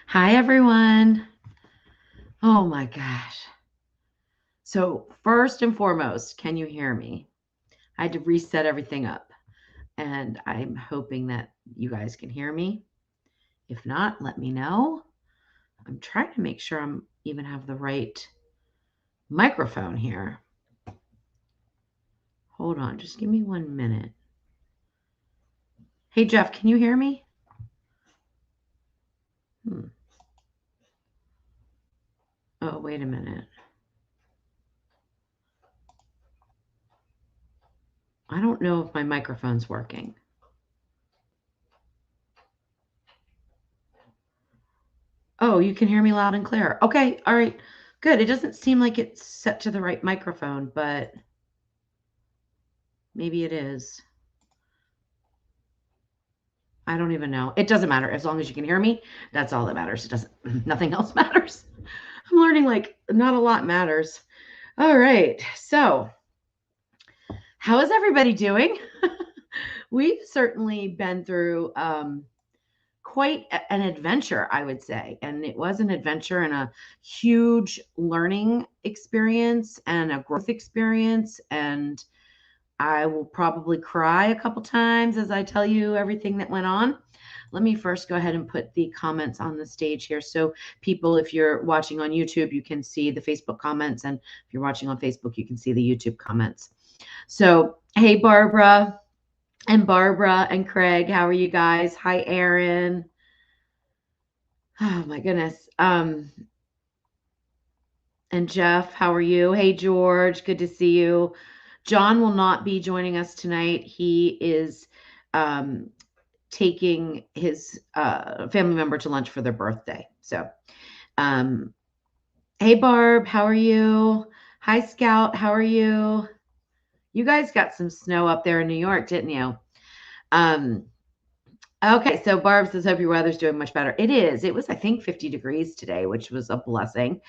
Hi, everyone. Oh my gosh. So, first and foremost, can you hear me? I had to reset everything up, and I'm hoping that you guys can hear me. If not, let me know. I'm trying to make sure I'm even have the right microphone here. Hold on, just give me 1 minute. Hey, Jeff, can you hear me? Hmm. Oh, wait a minute. I don't know if my microphone's working. Oh, you can hear me loud and clear. Okay, all right, good. It doesn't seem like it's set to the right microphone, but maybe it is. I don't even know. It doesn't matter. As long as you can hear me, that's all that matters. It doesn't, nothing else matters. I'm learning like not a lot matters. All right. So, how is everybody doing? We've certainly been through quite an adventure, I would say. And it was an adventure and a huge learning experience and a growth experience. And I will probably cry a couple times as I tell you everything that went on. Let me first go ahead and put the comments on the stage here. So, people, if you're watching on YouTube, you can see the Facebook comments. And if you're watching on Facebook, you can see the YouTube comments. So, hey, Barbara and Craig, how are you guys? Hi, Aaron. Oh, my goodness. And Jeff, how are you? Hey, George, good to see you. John will not be joining us tonight. He is um, taking his family member to lunch for their birthday. So, um, hey, Barb, how are you? Hi, Scout, how are you? You guys got some snow up there in New York, didn't you? Um, okay, so Barb says, hope your weather's doing much better. It is. It was, I think, 50 degrees today, which was a blessing.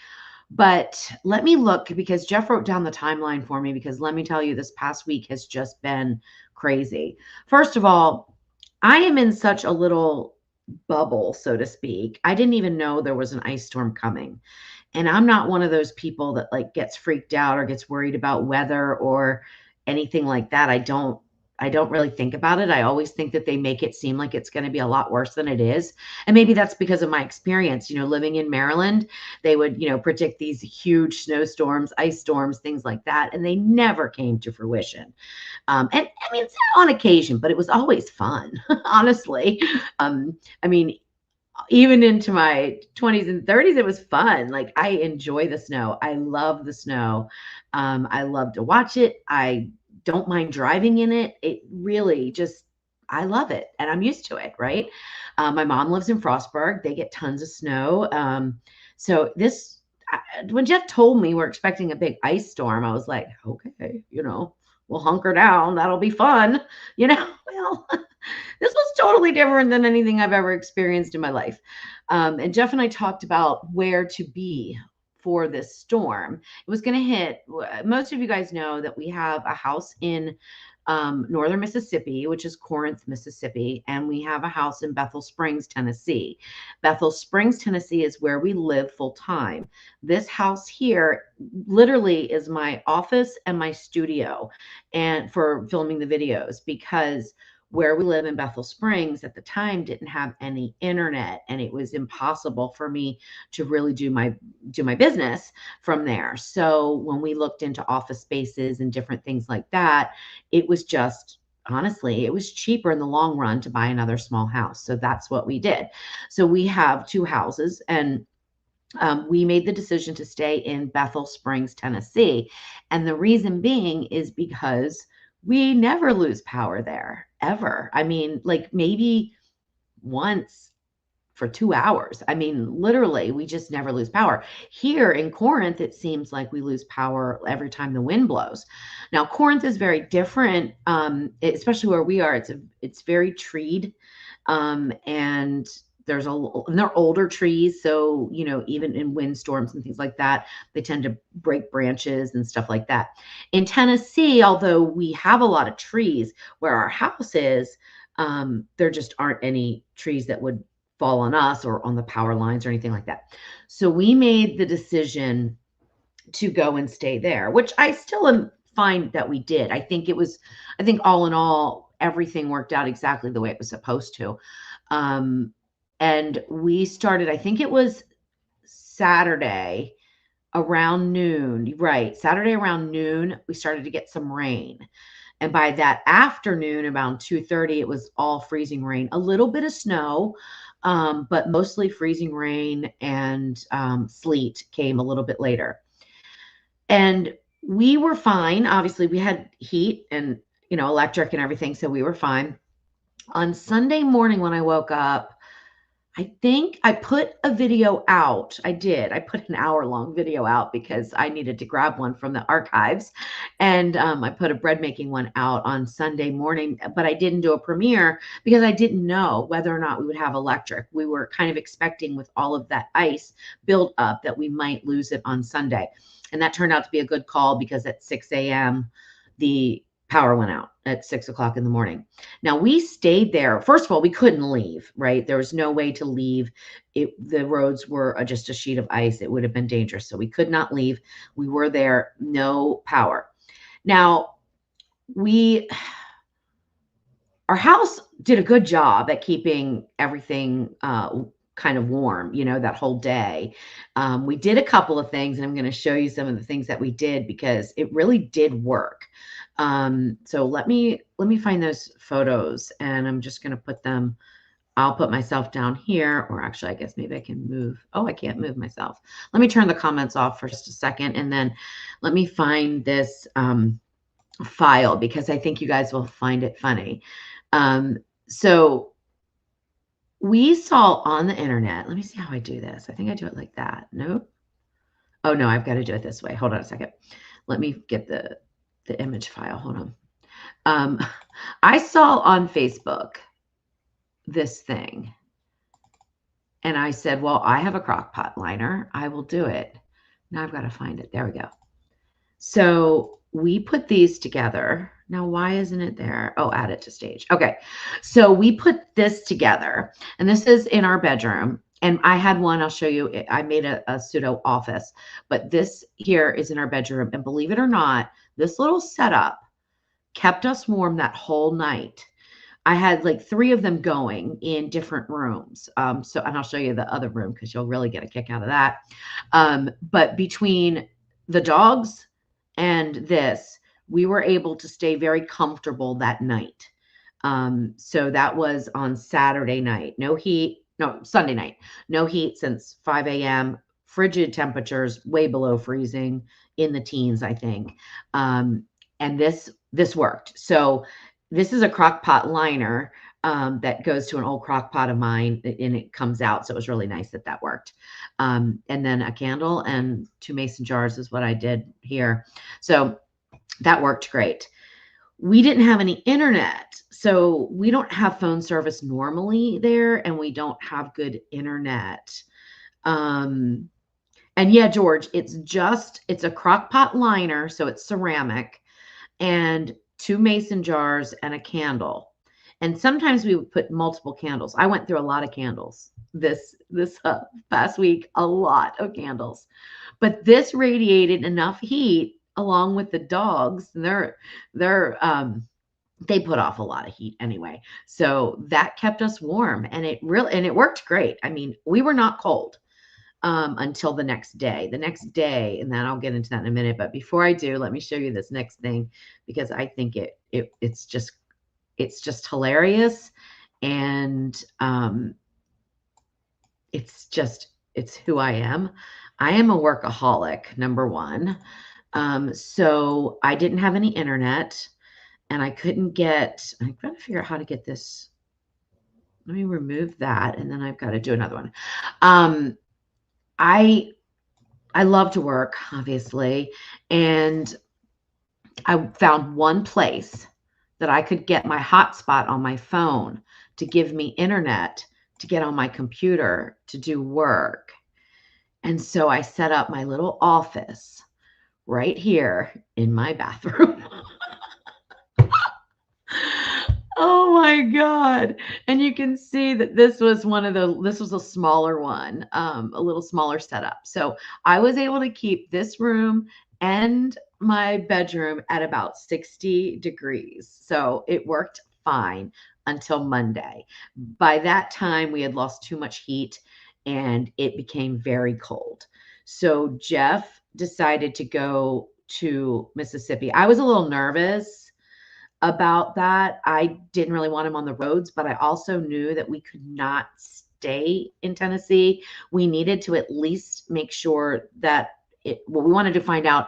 But let me look because Jeff wrote down the timeline for me because let me tell you, this past week has just been crazy. First of all, I am in such a little bubble, so to speak. I didn't even know there was an ice storm coming. And I'm not one of those people that like gets freaked out or gets worried about weather or anything like that. I don't really think about it. I always think that they make it seem like it's going to be a lot worse than it is. And maybe that's because of my experience, living in Maryland. They would, predict these huge snowstorms, ice storms, things like that, and they never came to fruition. And I mean, it's on occasion, but it was always fun, honestly. I mean, even into my 20s and 30s, it was fun. Like, I enjoy the snow. I love the snow. I love to watch it. I don't mind driving in it. It really just, I love it and I'm used to it, right? My mom lives in Frostburg. They get tons of snow. So when Jeff told me we're expecting a big ice storm, I was like, okay, we'll hunker down. That'll be fun. Well, this was totally different than anything I've ever experienced in my life. And Jeff and I talked about where to be for this storm. It was going to hit. Most of you guys know that we have a house in northern Mississippi, which is Corinth, Mississippi, and we have a house in Bethel Springs, Tennessee. Bethel Springs, Tennessee is where we live full time. This house here literally is my office and my studio and for filming the videos because where we live in Bethel Springs at the time didn't have any internet and it was impossible for me to really do my business from there. So when we looked into office spaces and different things like that, it was just honestly, it was cheaper in the long run to buy another small house. So that's what we did. So we have two houses and we made the decision to stay in Bethel Springs, Tennessee. And the reason being is because we never lose power there, ever. I mean, like maybe once for 2 hours. I mean, literally, we just never lose power. Here in Corinth, it seems like we lose power every time the wind blows. Now, Corinth is very different, especially where we are. It's very treed, and and they're older trees, so even in windstorms and things like that, they tend to break branches and stuff like that. In Tennessee, although we have a lot of trees where our house is, there just aren't any trees that would fall on us or on the power lines or anything like that. So we made the decision to go and stay there, which I still am fine that we did. I think all in all, everything worked out exactly the way it was supposed to. And we started, I think it was Saturday around noon, right? Saturday around noon, we started to get some rain. And by that afternoon, around 2:30, it was all freezing rain, a little bit of snow, but mostly freezing rain, and sleet came a little bit later. And we were fine. Obviously, we had heat and, electric and everything, so we were fine. On Sunday morning when I woke up, I think I put a video out. I did. I put an hour-long video out because I needed to grab one from the archives. And I put a bread making one out on Sunday morning, but I didn't do a premiere because I didn't know whether or not we would have electric. We were kind of expecting, with all of that ice built up, that we might lose it on Sunday. And that turned out to be a good call because at 6 a.m., the power went out at 6 o'clock in the morning. Now we stayed there. First of all, we couldn't leave, right? There was no way to leave. The roads were just a sheet of ice. It would have been dangerous. So we could not leave. We were there, no power. Now our house did a good job at keeping everything kind of warm, that whole day. We did a couple of things, and I'm going to show you some of the things that we did because it really did work. So let me find those photos, and I'm just going to put them. I'll put myself down here, or actually, I guess maybe I can move. Oh, I can't move myself. Let me turn the comments off for just a second, and then let me find this file because I think you guys will find it funny. So we saw on the internet, let me see how I do this. I think I do it like that. Nope. Oh no, I've got to do it this way. Hold on a second. Let me get the image file. Hold on. I saw on Facebook this thing, and I said, well, I have a crock pot liner. I will do it. Now I've got to find it. There we go. So we put these together. Now, why isn't it there? Oh, add it to stage. Okay. So we put this together, and this is in our bedroom. And I had one, I'll show you. I made a pseudo office, but this here is in our bedroom. And believe it or not, this little setup kept us warm that whole night. I had like 3 of them going in different rooms. And I'll show you the other room because you'll really get a kick out of that. But between the dogs and this, we were able to stay very comfortable that night. So that was on Saturday night. Sunday night. No heat since 5 a.m. Frigid temperatures, way below freezing, in the teens, I think. And this worked. So this is a crock pot liner that goes to an old crock pot of mine, and it comes out. So it was really nice that worked. And then a candle and 2 mason jars is what I did here. So that worked great. We didn't have any internet, so we don't have phone service normally there, and we don't have good internet. And yeah, George, it's a crock pot liner, so it's ceramic, and 2 mason jars and a candle. And sometimes we would put multiple candles. I went through a lot of candles this past week, a lot of candles. But this radiated enough heat, along with the dogs, and they put off a lot of heat anyway. So that kept us warm, and it worked great. I mean, we were not cold until the next day. And then I'll get into that in a minute. But before I do, let me show you this next thing because I think it's just hilarious, and it's who I am. I am a workaholic, number one. So I didn't have any internet, and I'm trying to figure out how to get this. Let me remove that, and then I've got to do another one. I love to work, obviously, and I found one place that I could get my hotspot on my phone to give me internet to get on my computer to do work. And so I set up my little office right here in my bathroom. Oh my God. And you can see that this was this was a smaller one, a little smaller setup. So I was able to keep this room and my bedroom at about 60 degrees. So it worked fine until Monday. By that time, we had lost too much heat and it became very cold. So Jeff decided to go to Mississippi. I was a little nervous about that. I didn't really want him on the roads, but I also knew that we could not stay in Tennessee. We needed to at least make sure that we wanted to find out.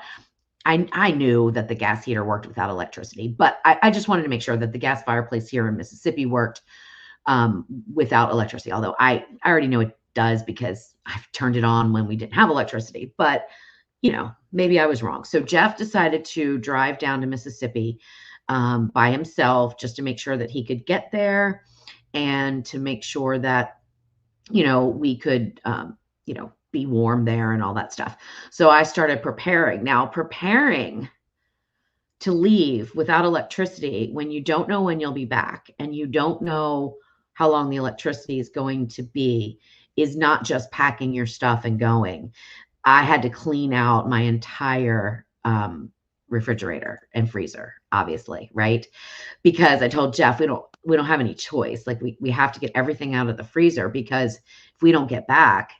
I knew that the gas heater worked without electricity, but I just wanted to make sure that the gas fireplace here in Mississippi worked without electricity. Although I already know it does because I've turned it on when we didn't have electricity, but maybe I was wrong. So Jeff decided to drive down to Mississippi by himself just to make sure that he could get there and to make sure that, we could, be warm there and all that stuff. So I started preparing. Now, preparing to leave without electricity when you don't know when you'll be back and you don't know how long the electricity is going to be is not just packing your stuff and going. I had to clean out my entire refrigerator and freezer, obviously, right? Because I told Jeff we don't have any choice. Like we have to get everything out of the freezer because if we don't get back,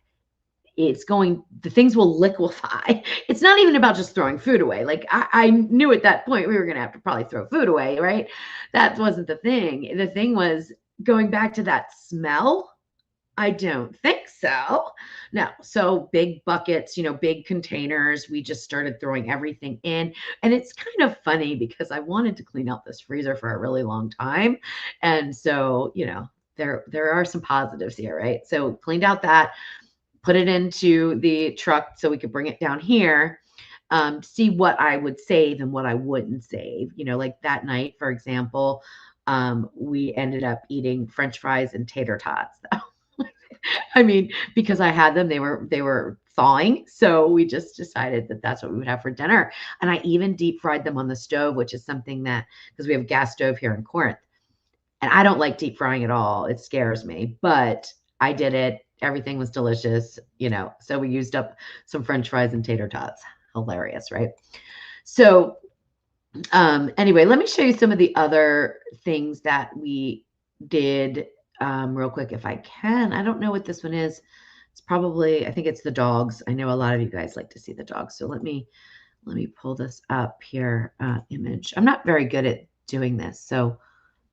the things will liquefy. It's not even about just throwing food away. Like I knew at that point we were gonna have to probably throw food away, right? That wasn't the thing. The thing was going back to that smell. I don't think so. No. So big buckets, big containers. We just started throwing everything in. And it's kind of funny because I wanted to clean out this freezer for a really long time. And so, there are some positives here, right? So cleaned out that, put it into the truck so we could bring it down here. See what I would save and what I wouldn't save. Like that night, for example, we ended up eating French fries and tater tots. I mean, because I had them, they were thawing. So we just decided that that's what we would have for dinner. And I even deep fried them on the stove, which is something that because we have a gas stove here in Corinth. And I don't like deep frying at all. It scares me, but I did it. Everything was delicious, So we used up some French fries and tater tots. Hilarious, right? So anyway, let me show you some of the other things that we did real quick if I can. I don't know what this one is. It's probably, I think it's the dogs. I know a lot of you guys like to see the dogs. So let me pull this up here, image. I'm not very good at doing this, so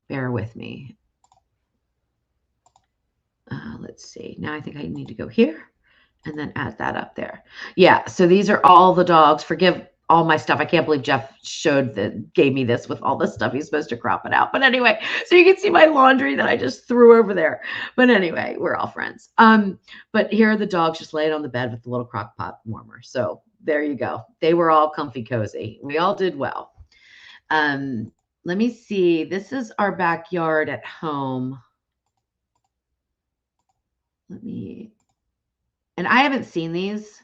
bear with me. Let's see. Now I think I need to go here and then add that up there. Yeah, so these are all the dogs. Forgive all my stuff. I can't believe Jeff gave me this with all this stuff. He's supposed to crop it out. But anyway, so you can see my laundry that I just threw over there. But anyway, we're all friends. But here are the dogs just laying on the bed with the little crock pot warmer. So there you go. They were all comfy cozy. We all did well. Let me see. This is our backyard at home. And I haven't seen these,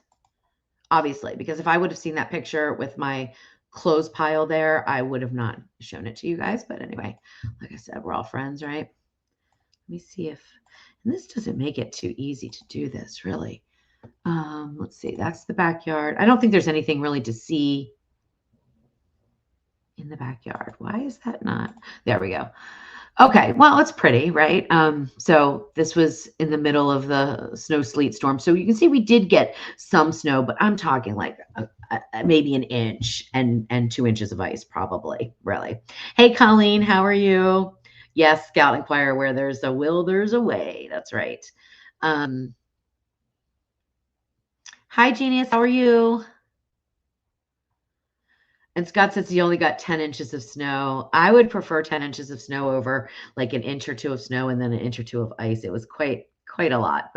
obviously, because if I would have seen that picture with my clothes pile there, I would have not shown it to you guys. But anyway, like I said, we're all friends, right? Let me see and this doesn't make it too easy to do this, really. Let's see, that's the backyard. I don't think there's anything really to see in the backyard. Why is that not? There we go. Okay, well, it's pretty, right? So this was in the middle of the snow sleet storm. So you can see we did get some snow, but I'm talking like maybe an inch and 2 inches of ice, probably, really. Hey, Colleen, how are you? Yes, Scout and Choir, where there's a will, there's a way. That's right. Hi, Genius, how are you? And Scott says he only got 10 inches of snow. I would prefer 10 inches of snow over like an inch or two of snow and then an inch or two of ice. It was quite a lot.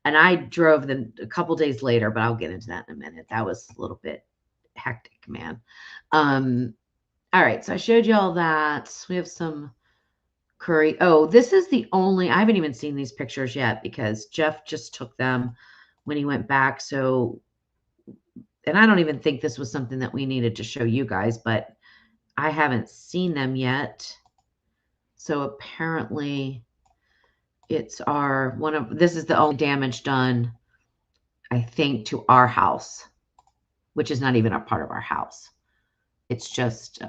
And I drove them a couple days later, but I'll get into that in a minute. That was a little bit hectic, man. All right, so I showed you all that. We have some curry. Oh, this is I haven't even seen these pictures yet because Jeff just took them when he went back. So and I don't even think this was something that we needed to show you guys, but I haven't seen them yet. So apparently it's this is the only damage done, I think, to our house, which is not even a part of our house. It's just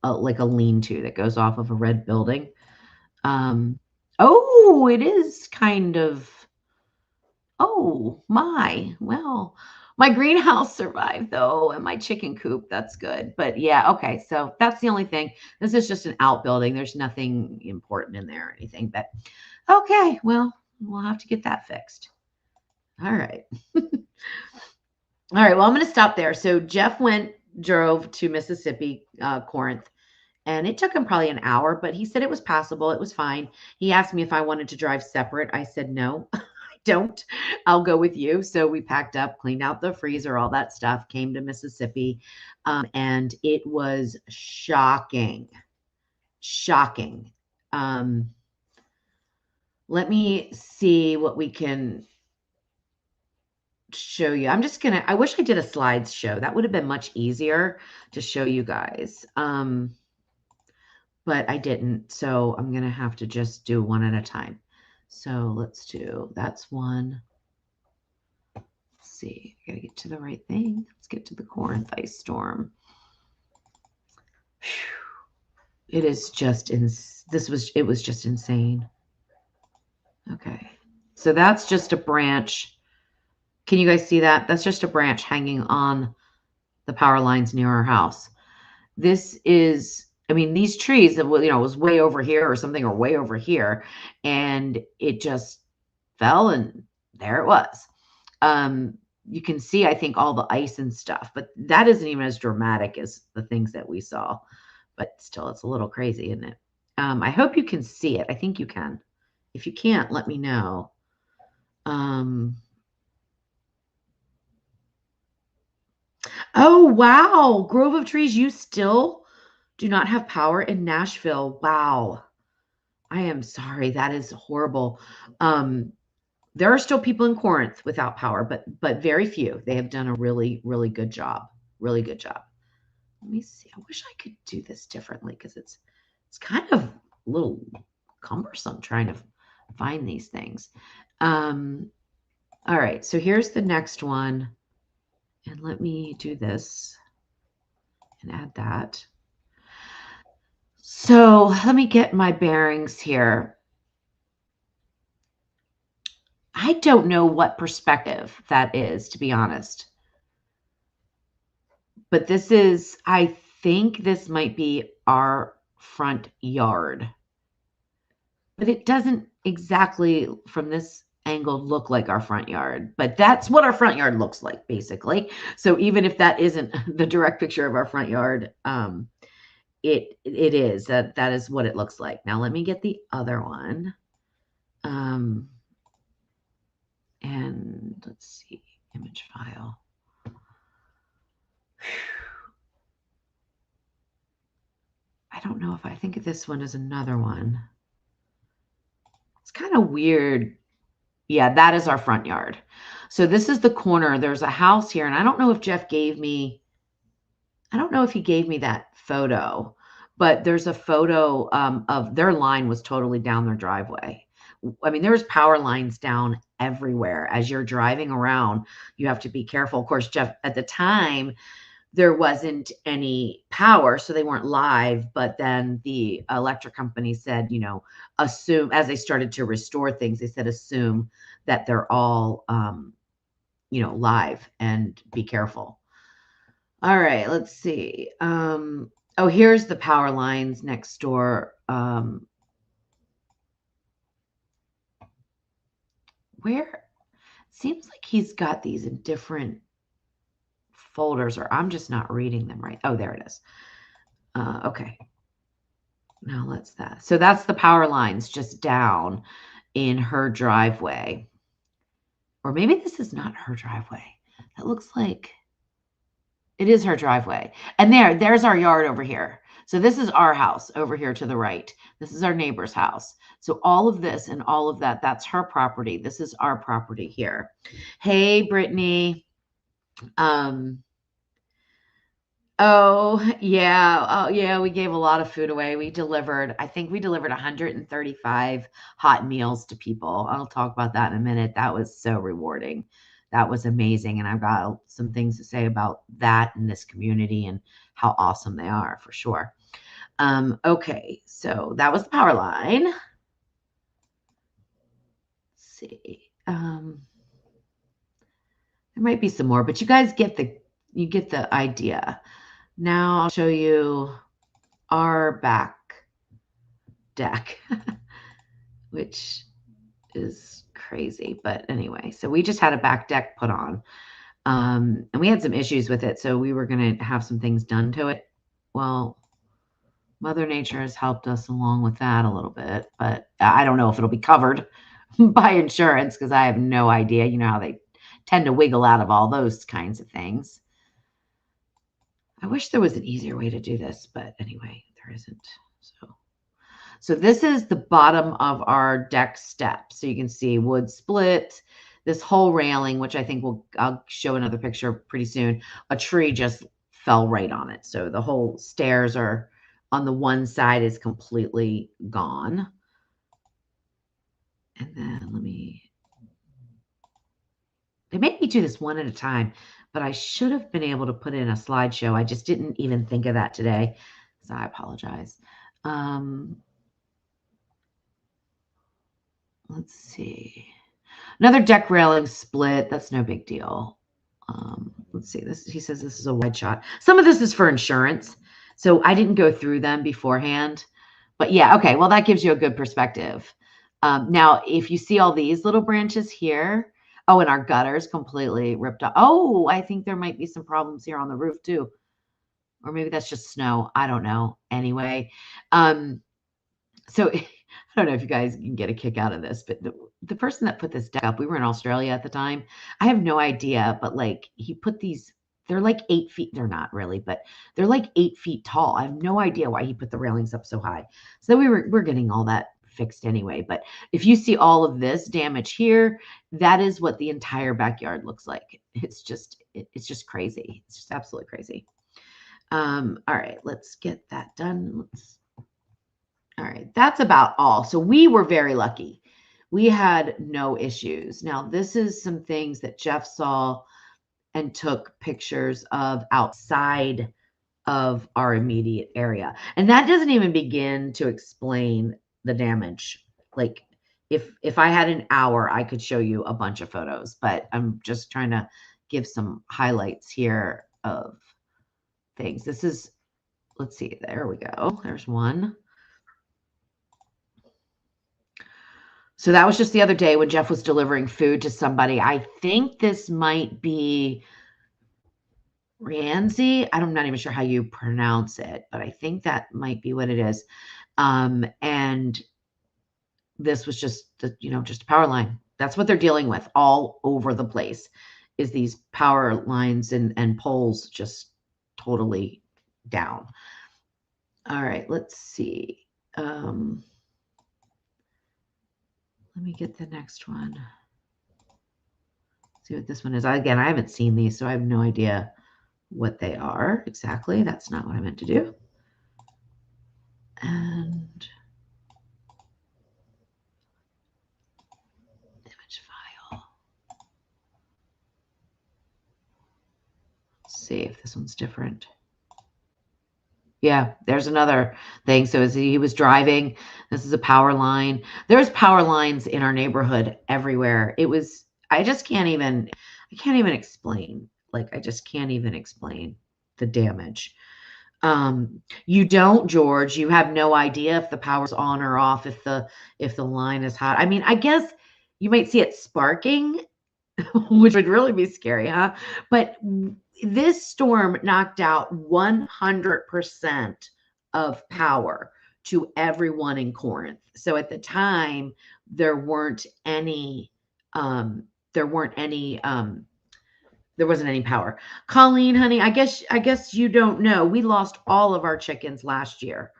like a lean-to that goes off of a red building. Oh, it is kind of, oh my, well, my greenhouse survived though, and my chicken coop, that's good. But yeah, okay, so that's the only thing. This is just an outbuilding. There's nothing important in there or anything, but okay, well, we'll have to get that fixed. All right. All right, well, I'm going to stop there. So Jeff drove to Mississippi, Corinth, and it took him probably an hour, but he said it was passable. It was fine. He asked me if I wanted to drive separate. I said, no, I don't. I'll go with you. So we packed up, cleaned out the freezer, all that stuff, came to Mississippi. And it was shocking. Shocking. Let me see what we can show you. I wish I did a slideshow. That would have been much easier to show you guys. But I didn't. So I'm going to have to just do one at a time. So that's one. Let's see, I got to get to the right thing. Let's get to the Corinth ice storm. It is just, it was just insane. Okay. So that's just a branch. Can you guys see that? That's just a branch hanging on the power lines near our house. This is, I mean, these trees that was way over here or something, or way over here, and it just fell, and there it was. You can see, I think, all the ice and stuff, but that isn't even as dramatic as the things that we saw. But still, it's a little crazy, isn't it? I hope you can see it. I think you can. If you can't, let me know. Oh, wow. Grove of Trees, you still do not have power in Nashville. Wow. I am sorry. That is horrible. There are still people in Corinth without power, but very few. They have done a really, really good job. Really good job. Let me see. I wish I could do this differently because it's kind of a little cumbersome trying to find these things. All right. So here's the next one. And let me do this and add that. So let me get my bearings here. I don't know what perspective that is, to be honest. But this is, I think this might be our front yard. But it doesn't exactly, from this angle, look like our front yard. But that's what our front yard looks like, basically. So even if that isn't the direct picture of our front yard, it is. That is what it looks like. Now let me get the other one. And let's see, image file. I don't know if I think this one is another one. It's kind of weird. Yeah, that is our front yard. So this is the corner. There's a house here, and I don't know if Jeff gave me, I don't know if he gave me that photo, but there's a photo of their line was totally down their driveway. I mean, there's power lines down everywhere. As you're driving around, you have to be careful. Of course, Jeff, at the time, there wasn't any power, so they weren't live. But then the electric company said, assume, as they started to restore things, they said, assume that they're all, live and be careful. All right, let's see. Oh, here's the power lines next door. Where seems like he's got these in different folders, or I'm just not reading them right. Oh, there it is. Okay. Now let's that. So that's the power lines just down in her driveway. Or maybe this is not her driveway. That looks like it is her driveway. And there's our yard over here. So this is our house over here to the right. This is our neighbor's house. So all of this and all of that, that's her property. This is our property here. Hey, Brittany. Oh, yeah. Oh, yeah. We gave a lot of food away. I think we delivered 135 hot meals to people. I'll talk about that in a minute. That was so rewarding. That was amazing. And I've got some things to say about that in this community and how awesome they are for sure. Okay. So that was the power line. Let's see. There might be some more, but you guys get the idea. Now I'll show you our back deck, which is crazy. But anyway, so we just had a back deck put on. And we had some issues with it, so we were going to have some things done to it. Well, Mother Nature has helped us along with that a little bit, but I don't know if it'll be covered by insurance because I have no idea. You know how they tend to wiggle out of all those kinds of things. I wish there was an easier way to do this, but anyway, there isn't. So this is the bottom of our deck step. So you can see wood split, this whole railing, which I think I'll show another picture pretty soon. A tree just fell right on it. So the whole stairs are on the one side is completely gone. And then they make me do this one at a time, but I should have been able to put in a slideshow. I just didn't even think of that today. So I apologize. Let's see. Another deck railing split. That's no big deal. Let's see. He says this is a wide shot. Some of this is for insurance, so I didn't go through them beforehand. But yeah, okay. Well, that gives you a good perspective. Now, if you see all these little branches here, oh, and our gutters completely ripped off. Oh, I think there might be some problems here on the roof too, or maybe that's just snow. I don't know. Anyway, so I don't know if you guys can get a kick out of this, but the person that put this deck up, we were in Australia at the time. I have no idea, but like he put these, they're like 8 feet. They're not really, but they're like 8 feet tall. I have no idea why he put the railings up so high. So we're getting all that fixed anyway. But if you see all of this damage here, that is what the entire backyard looks like. It's just crazy. It's just absolutely crazy. All right, let's get that done. All right, that's about all. So we were very lucky. We had no issues. Now, this is some things that Jeff saw and took pictures of outside of our immediate area. And that doesn't even begin to explain the damage. Like if I had an hour, I could show you a bunch of photos, but I'm just trying to give some highlights here of things. This is, let's see, there we go. There's one. So that was just the other day when Jeff was delivering food to somebody. I think this might be Ramsey. I'm not even sure how you pronounce it, but I think that might be what it is. And this was just just a power line. That's what they're dealing with all over the place, is these power lines and poles just totally down. All right, let's see. Let me get the next one. See what this one is. Again, I haven't seen these, so I have no idea what they are exactly. That's not what I meant to do. And image file. Let's see if this one's different. Yeah, there's another thing. So as he was driving, this is a power line. There's power lines in our neighborhood everywhere. I can't even explain. Like, I just can't even explain the damage. You don't, George, you have no idea if the power's on or off, if the line is hot. I mean, I guess you might see it sparking, which would really be scary, huh? But this storm knocked out 100% of power to everyone in Corinth. So at the time, there wasn't any power. Colleen, honey, I guess you don't know. We lost all of our chickens last year.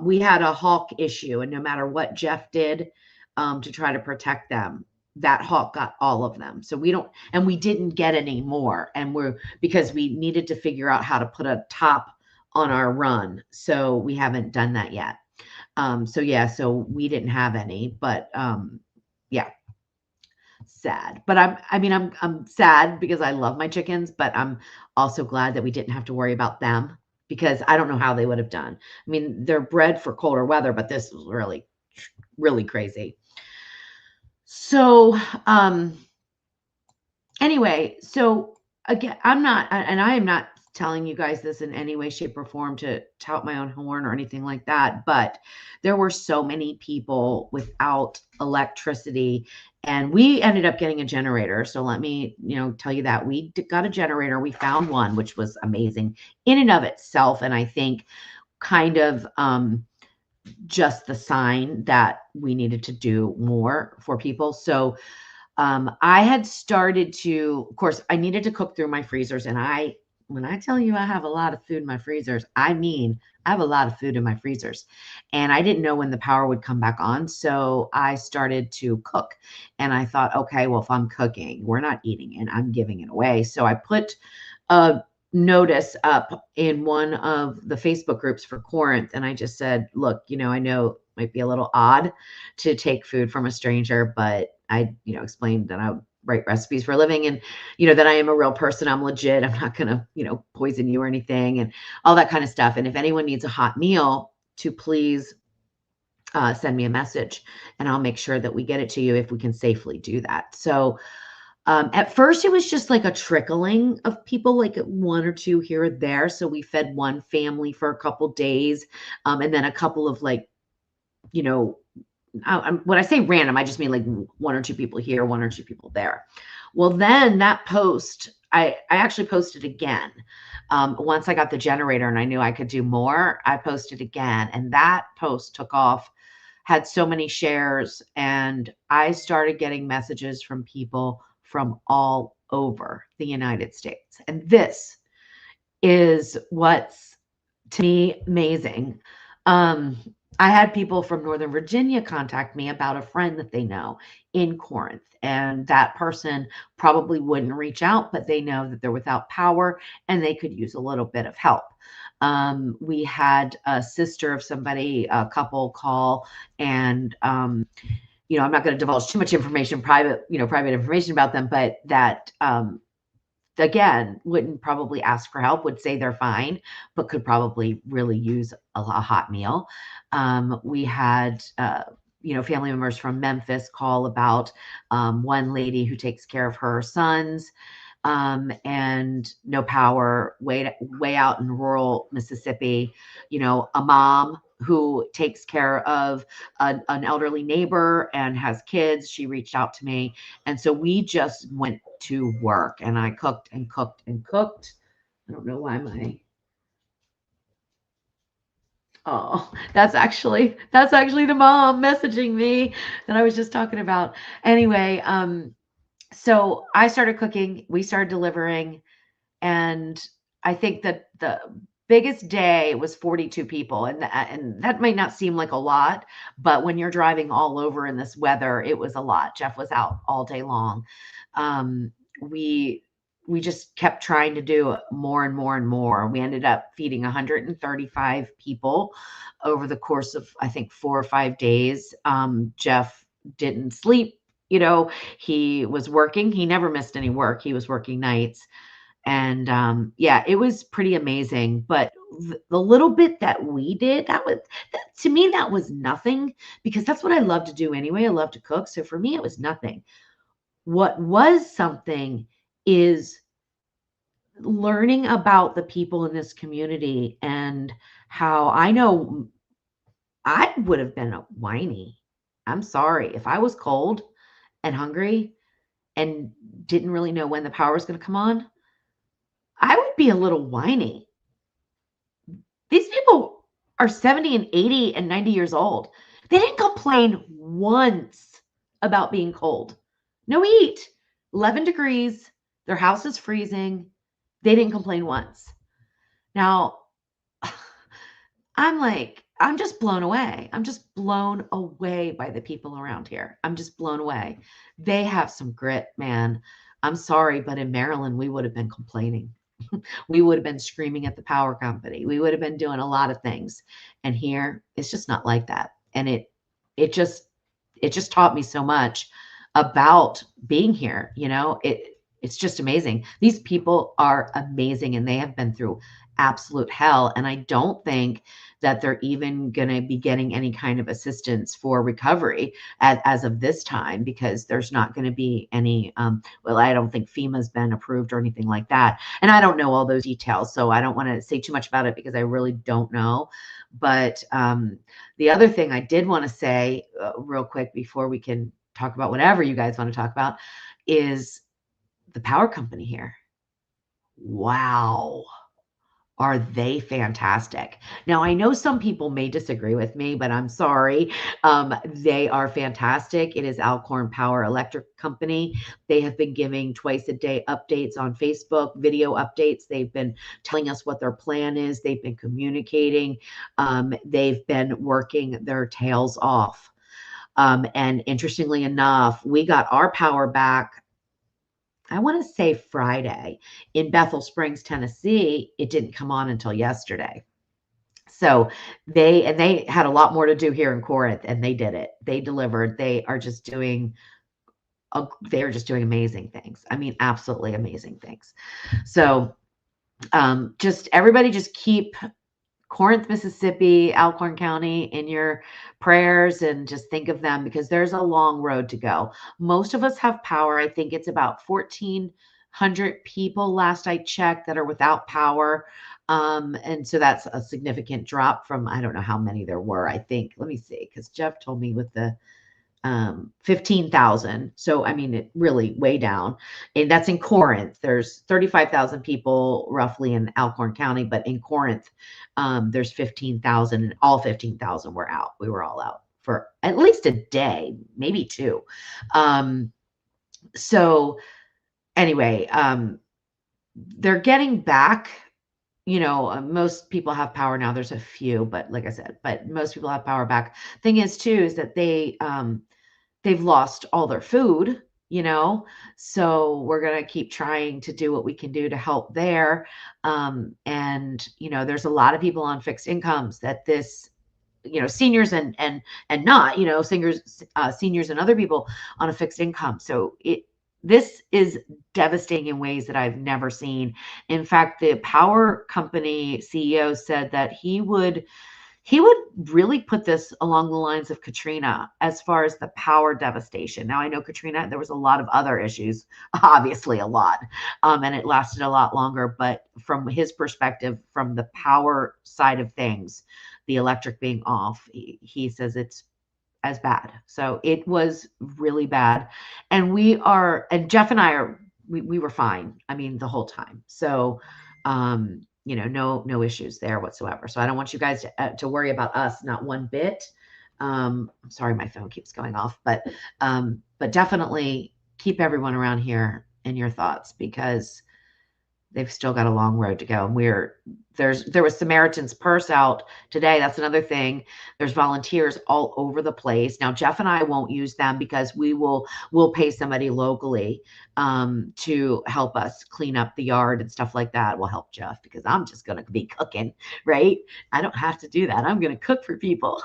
We had a hawk issue, and no matter what Jeff did to try to protect them, that hawk got all of them. So we didn't get any more. And because we needed to figure out how to put a top on our run. So we haven't done that yet. So yeah, so we didn't have any, but yeah, sad. But I'm sad because I love my chickens, but I'm also glad that we didn't have to worry about them because I don't know how they would have done. I mean, they're bred for colder weather, but this was really, really crazy. So, anyway, so again, I am not telling you guys this in any way, shape, or form to tout my own horn or anything like that, but there were so many people without electricity, and we ended up getting a generator. So let me, tell you that we got a generator. We found one, which was amazing in and of itself, and I think kind of just the sign that we needed to do more for people. So I had started to, of course, I needed to cook through my freezers. And when I tell you I have a lot of food in my freezers, I mean, I have a lot of food in my freezers. And I didn't know when the power would come back on. So I started to cook. And I thought, okay, well, if I'm cooking, we're not eating it, I'm giving it away. So I put a notice up in one of the Facebook groups for Corinth. And I just said, look, I know it might be a little odd to take food from a stranger, but I, explained that I write recipes for a living and, that I am a real person. I'm legit. I'm not going to, poison you or anything and all that kind of stuff. And if anyone needs a hot meal, to please send me a message and I'll make sure that we get it to you if we can safely do that. So at first, it was just like a trickling of people, like one or two here or there. So we fed one family for a couple days, and then a couple of you know, when I say random, I just mean like one or two people here, one or two people there. Well, then that post, I actually posted again. Once I got the generator and I knew I could do more, I posted again, and that post took off, had so many shares, and I started getting messages from people from all over the United States. And this is what's, to me, amazing. Um, I had people from Northern Virginia contact me about a friend that they know in Corinth, and that person probably wouldn't reach out, but they know that they're without power and they could use a little bit of help. We had a sister of somebody, a couple call, and I'm not going to divulge too much information, private information about them, but that again, wouldn't probably ask for help, would say they're fine, but could probably really use a hot meal. We had, family members from Memphis call about one lady who takes care of her sons, and no power, way out in rural Mississippi. A mom who takes care of an elderly neighbor and has kids. She reached out to me, and so we just went to work, and I cooked and cooked and cooked. I don't know why oh, that's actually the mom messaging me that I was just talking about. Anyway, so I started cooking, we started delivering, and I think that the biggest day was 42 people, and that might not seem like a lot, but when you're driving all over in this weather, it was a lot. Jeff was out all day long. Um, we we just kept trying to do more and more and more. We ended up feeding 135 people over the course of, I think, 4 or 5 days. Jeff didn't sleep. He was working. He never missed any work. He was working nights. And yeah, it was pretty amazing. But the little bit that we did, to me, that was nothing, because that's what I love to do anyway. I love to cook. So for me, it was nothing. What was something is learning about the people in this community, and how I know I would have been a whiny. I'm sorry. If I was cold and hungry and didn't really know when the power was going to come on, I would be a little whiny. These people are 70 and 80 and 90 years old. They didn't complain once about being cold. No heat, 11 degrees. Their house is freezing. They didn't complain once. Now, I'm like, I'm just blown away. I'm just blown away by the people around here. I'm just blown away. They have some grit, man. I'm sorry, but in Maryland, we would have been complaining. We would have been screaming at the power company. We would have been doing a lot of things. And here, it's just not like that. And it just it just taught me so much about being here. It's just amazing. These people are amazing and they have been through absolute hell. And I don't think that they're even going to be getting any kind of assistance for recovery as of this time, because there's not going to be any, well, I don't think FEMA's been approved or anything like that. And I don't know all those details, so I don't want to say too much about it because I really don't know. But the other thing I did want to say real quick before we can talk about whatever you guys want to talk about is the power company here. Wow. Are they fantastic? Now, I know some people may disagree with me, but I'm sorry. They are fantastic. It is Alcorn Power Electric Company. They have been giving twice a day updates on Facebook, video updates. They've been telling us what their plan is. They've been communicating. They've been working their tails off. And interestingly enough, we got our power back, I want to say Friday. In Bethel Springs, Tennessee, it didn't come on until yesterday. So they had a lot more to do here in Corinth, and they did it. They delivered. They are just doing amazing things. I mean, absolutely amazing things. So just everybody just keep Corinth, Mississippi, Alcorn County in your prayers, and just think of them because there's a long road to go. Most of us have power. I think it's about 1,400 people last I checked that are without power. And so that's a significant drop from, I don't know how many there were. I think, let me see, because Jeff told me with the 15,000. So, I mean, it really way down. And that's in Corinth. There's 35,000 people roughly in Alcorn County, but in Corinth, there's 15,000, and all 15,000 were out. We were all out for at least a day, maybe two. So anyway, they're getting back. Most people have power now. There's a few, but like I said, but most people have power back. Thing is too, is that they've lost all their food, so we're going to keep trying to do what we can do to help there. And there's a lot of people on fixed incomes that this, seniors and not, seniors and other people on a fixed income. So this is devastating in ways that I've never seen. In fact, the power company CEO said that he would really put this along the lines of Katrina as far as the power devastation. Now, I know Katrina, there was a lot of other issues, obviously a lot, and it lasted a lot longer. But from his perspective, from the power side of things, the electric being off, he says it's as bad. So it was really bad. And Jeff and I we were fine. I mean, the whole time. So, no issues there whatsoever. So I don't want you guys to worry about us, not one bit. I'm sorry, my phone keeps going off, but definitely keep everyone around here in your thoughts, because they've still got a long road to go. And there was Samaritan's Purse out today. That's another thing. There's volunteers all over the place. Now, Jeff and I won't use them because we'll pay somebody locally to help us clean up the yard and stuff like that. We'll help Jeff because I'm just going to be cooking, right? I don't have to do that. I'm going to cook for people.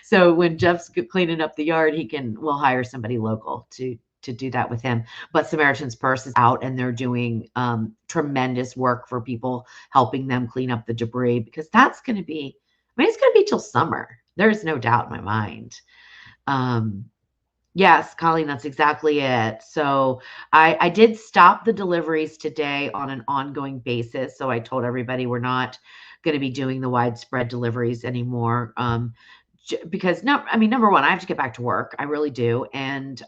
So when Jeff's cleaning up the yard, we'll hire somebody local to do that with him. But Samaritan's Purse is out, and they're doing tremendous work for people, helping them clean up the debris, because it's going to be till summer. There's no doubt in my mind. Yes, Colleen, that's exactly it. So I did stop the deliveries today on an ongoing basis. So I told everybody we're not going to be doing the widespread deliveries anymore. Because number one, I have to get back to work. I really do. And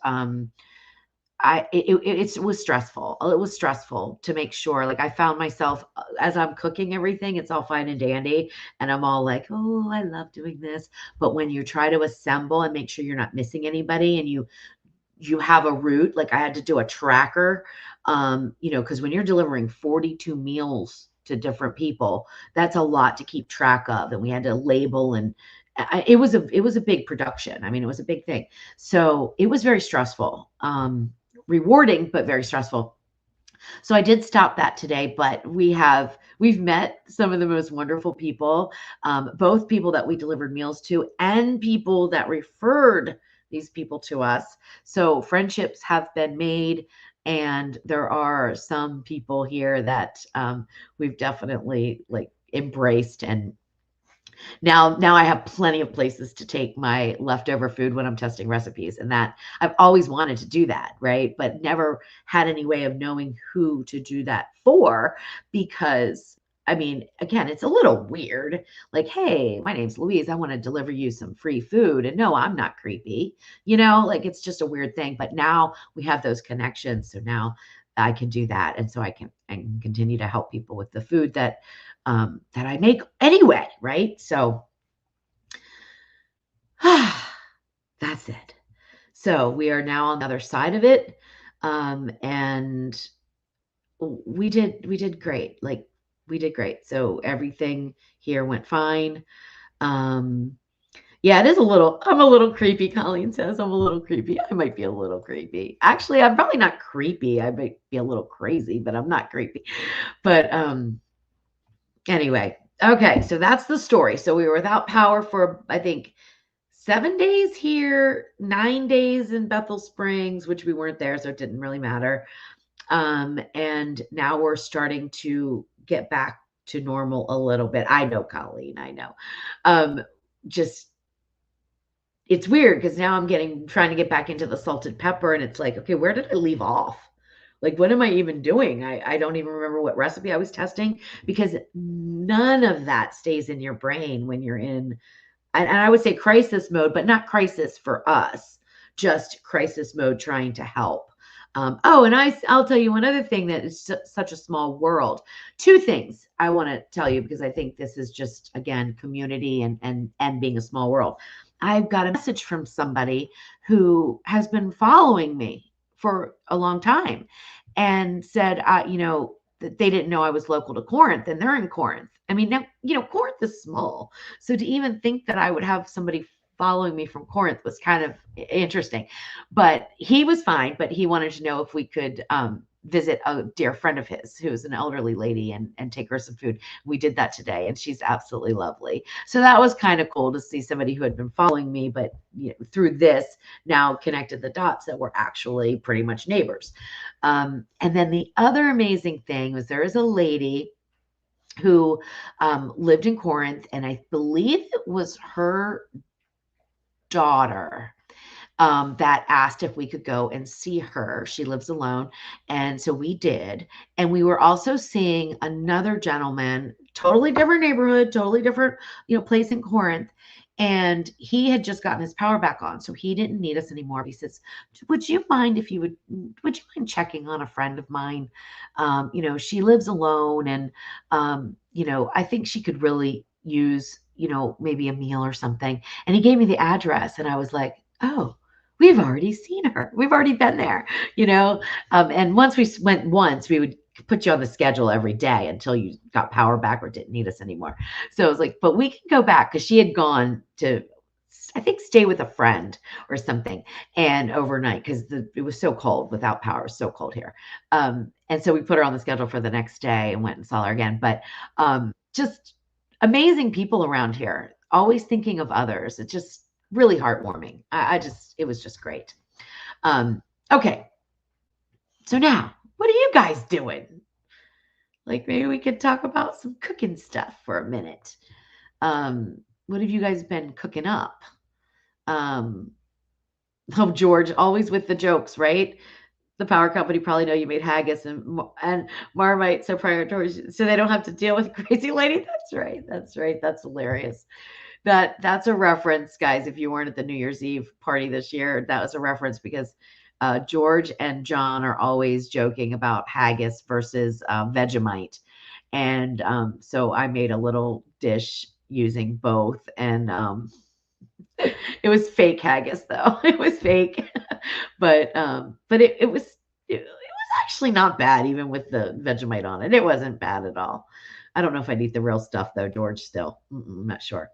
it was stressful. It was stressful to make sure, like, I found myself as I'm cooking everything, it's all fine and dandy. And I'm all like, oh, I love doing this. But when you try to assemble and make sure you're not missing anybody, and you have a route, like I had to do a tracker, because when you're delivering 42 meals to different people. That's a lot to keep track of, and we had to label, and it was a big production. I mean, it was a big thing. So it was very stressful, rewarding, but very stressful. So I did stop that today, but we've met some of the most wonderful people, both people that we delivered meals to and people that referred these people to us. So friendships have been made, and there are some people here that we've definitely like embraced, and now I have plenty of places to take my leftover food when I'm testing recipes, and that I've always wanted to do that, right? But never had any way of knowing who to do that for, because I mean, again, it's a little weird. Like, hey, my name's Louise. I want to deliver you some free food. And no, I'm not creepy. Like it's just a weird thing. But now we have those connections. So now I can do that. And so I can continue to help people with the food that I make anyway, right? So that's it. So we are now on the other side of it, and we did great. Like we did great. So everything here went fine. Um, yeah, it is a little. I'm a little creepy. Colleen says I'm a little creepy. I might be a little creepy. Actually, I'm probably not creepy. I might be a little crazy, but I'm not creepy. But anyway, okay, so that's the story. So we were without power for, I think, 7 days here, 9 days in Bethel Springs, which we weren't there, so it didn't really matter. And now we're starting to get back to normal a little bit. I know, Colleen, I know. Just it's weird because now I'm trying to get back into the salted pepper, and it's like, okay, where did I leave off? Like, what am I even doing? I don't even remember what recipe I was testing, because none of that stays in your brain when you're in, and I would say crisis mode, but not crisis for us, just crisis mode trying to help. And I'll tell you one other thing that is such a small world. Two things I want to tell you, because I think this is just, again, community and being a small world. I've got a message from somebody who has been following me for a long time, and said, that they didn't know I was local to Corinth, and they're in Corinth. I mean, now, Corinth is small. So to even think that I would have somebody following me from Corinth was kind of interesting. But he was fine, but he wanted to know if we could visit a dear friend of his who's an elderly lady, and take her some food. We did that today, and she's absolutely lovely. So that was kind of cool to see somebody who had been following me, but through this now connected the dots that we're actually pretty much neighbors. And then the other amazing thing was there is a lady who lived in Corinth, and I believe it was her daughter that asked if we could go and see her. She lives alone. And so we did. And we were also seeing another gentleman, totally different neighborhood, totally different, place in Corinth. And he had just gotten his power back on, so he didn't need us anymore. He says, would you mind checking on a friend of mine? She lives alone, and, I think she could really use, maybe a meal or something. And he gave me the address, and I was like, oh, we've already seen her. We've already been there, and once we went once, we would put you on the schedule every day until you got power back or didn't need us anymore. So I was like, but we can go back, because she had gone to, I think, stay with a friend or something, and overnight, because it was so cold without power. It was so cold here. And so we put her on the schedule for the next day and went and saw her again. But just amazing people around here, always thinking of others. It's just really heartwarming. It was just great. Okay. So now, what are you guys doing? Like, maybe we could talk about some cooking stuff for a minute. What have you guys been cooking up? Oh, George, always with the jokes, right? The power company probably know you made haggis and Marmite, so so they don't have to deal with crazy lady. That's right. That's right. That's hilarious. That's a reference, guys. If you weren't at the New Year's Eve party this year, that was a reference, because George and John are always joking about haggis versus Vegemite. And so I made a little dish using both. And it was fake haggis, though. It was fake. but it was actually not bad, even with the Vegemite on it. It wasn't bad at all. I don't know if I'd eat the real stuff though, George, still. I'm not sure.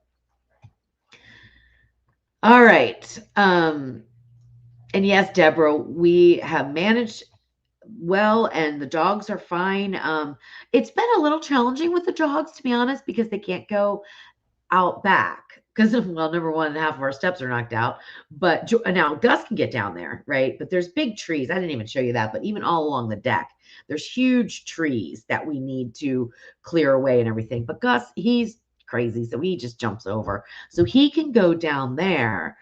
All right. And yes, Deborah, we have managed well, and the dogs are fine. It's been a little challenging with the dogs, to be honest, because they can't go out back because, well, number one, half of our steps are knocked out. But now Gus can get down there, right? But there's big trees. I didn't even show you that, but even all along the deck, there's huge trees that we need to clear away and everything. But Gus, he's crazy, so he just jumps over. So he can go down there.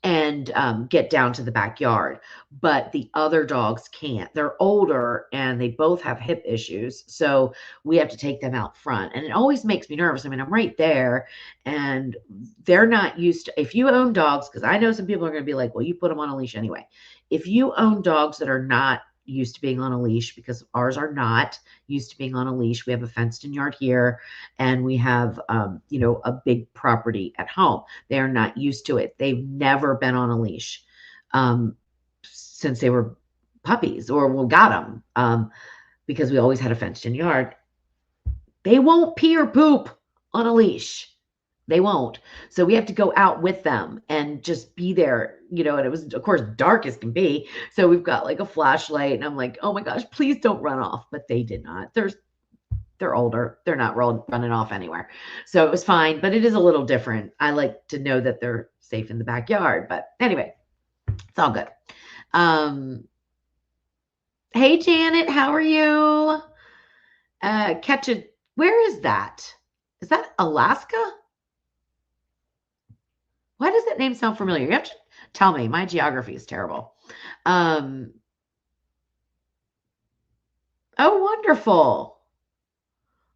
And get down to the backyard. But the other dogs can't. They're older and they both have hip issues. So we have to take them out front. And it always makes me nervous. I mean, I'm right there and they're not used to, if you own dogs, because I know some people are going to be like, well, you put them on a leash anyway. If you own dogs that are not used to being on a leash, because ours are not used to being on a leash. We have a fenced in yard here and we have, a big property at home. They are not used to it. They've never been on a leash since they were puppies or we got them because we always had a fenced in yard. They won't pee or poop on a leash. They won't. So we have to go out with them and just be there, and it was, of course, dark as can be. So we've got like a flashlight and I'm like, oh my gosh, please don't run off. But they did not. They're older. They're not running off anywhere. So it was fine, but it is a little different. I like to know that they're safe in the backyard. But anyway, it's all good. Hey, Janet, how are you? Where is that? Is that Alaska? Why does that name sound familiar? You have to tell me. My geography is terrible. Oh, wonderful.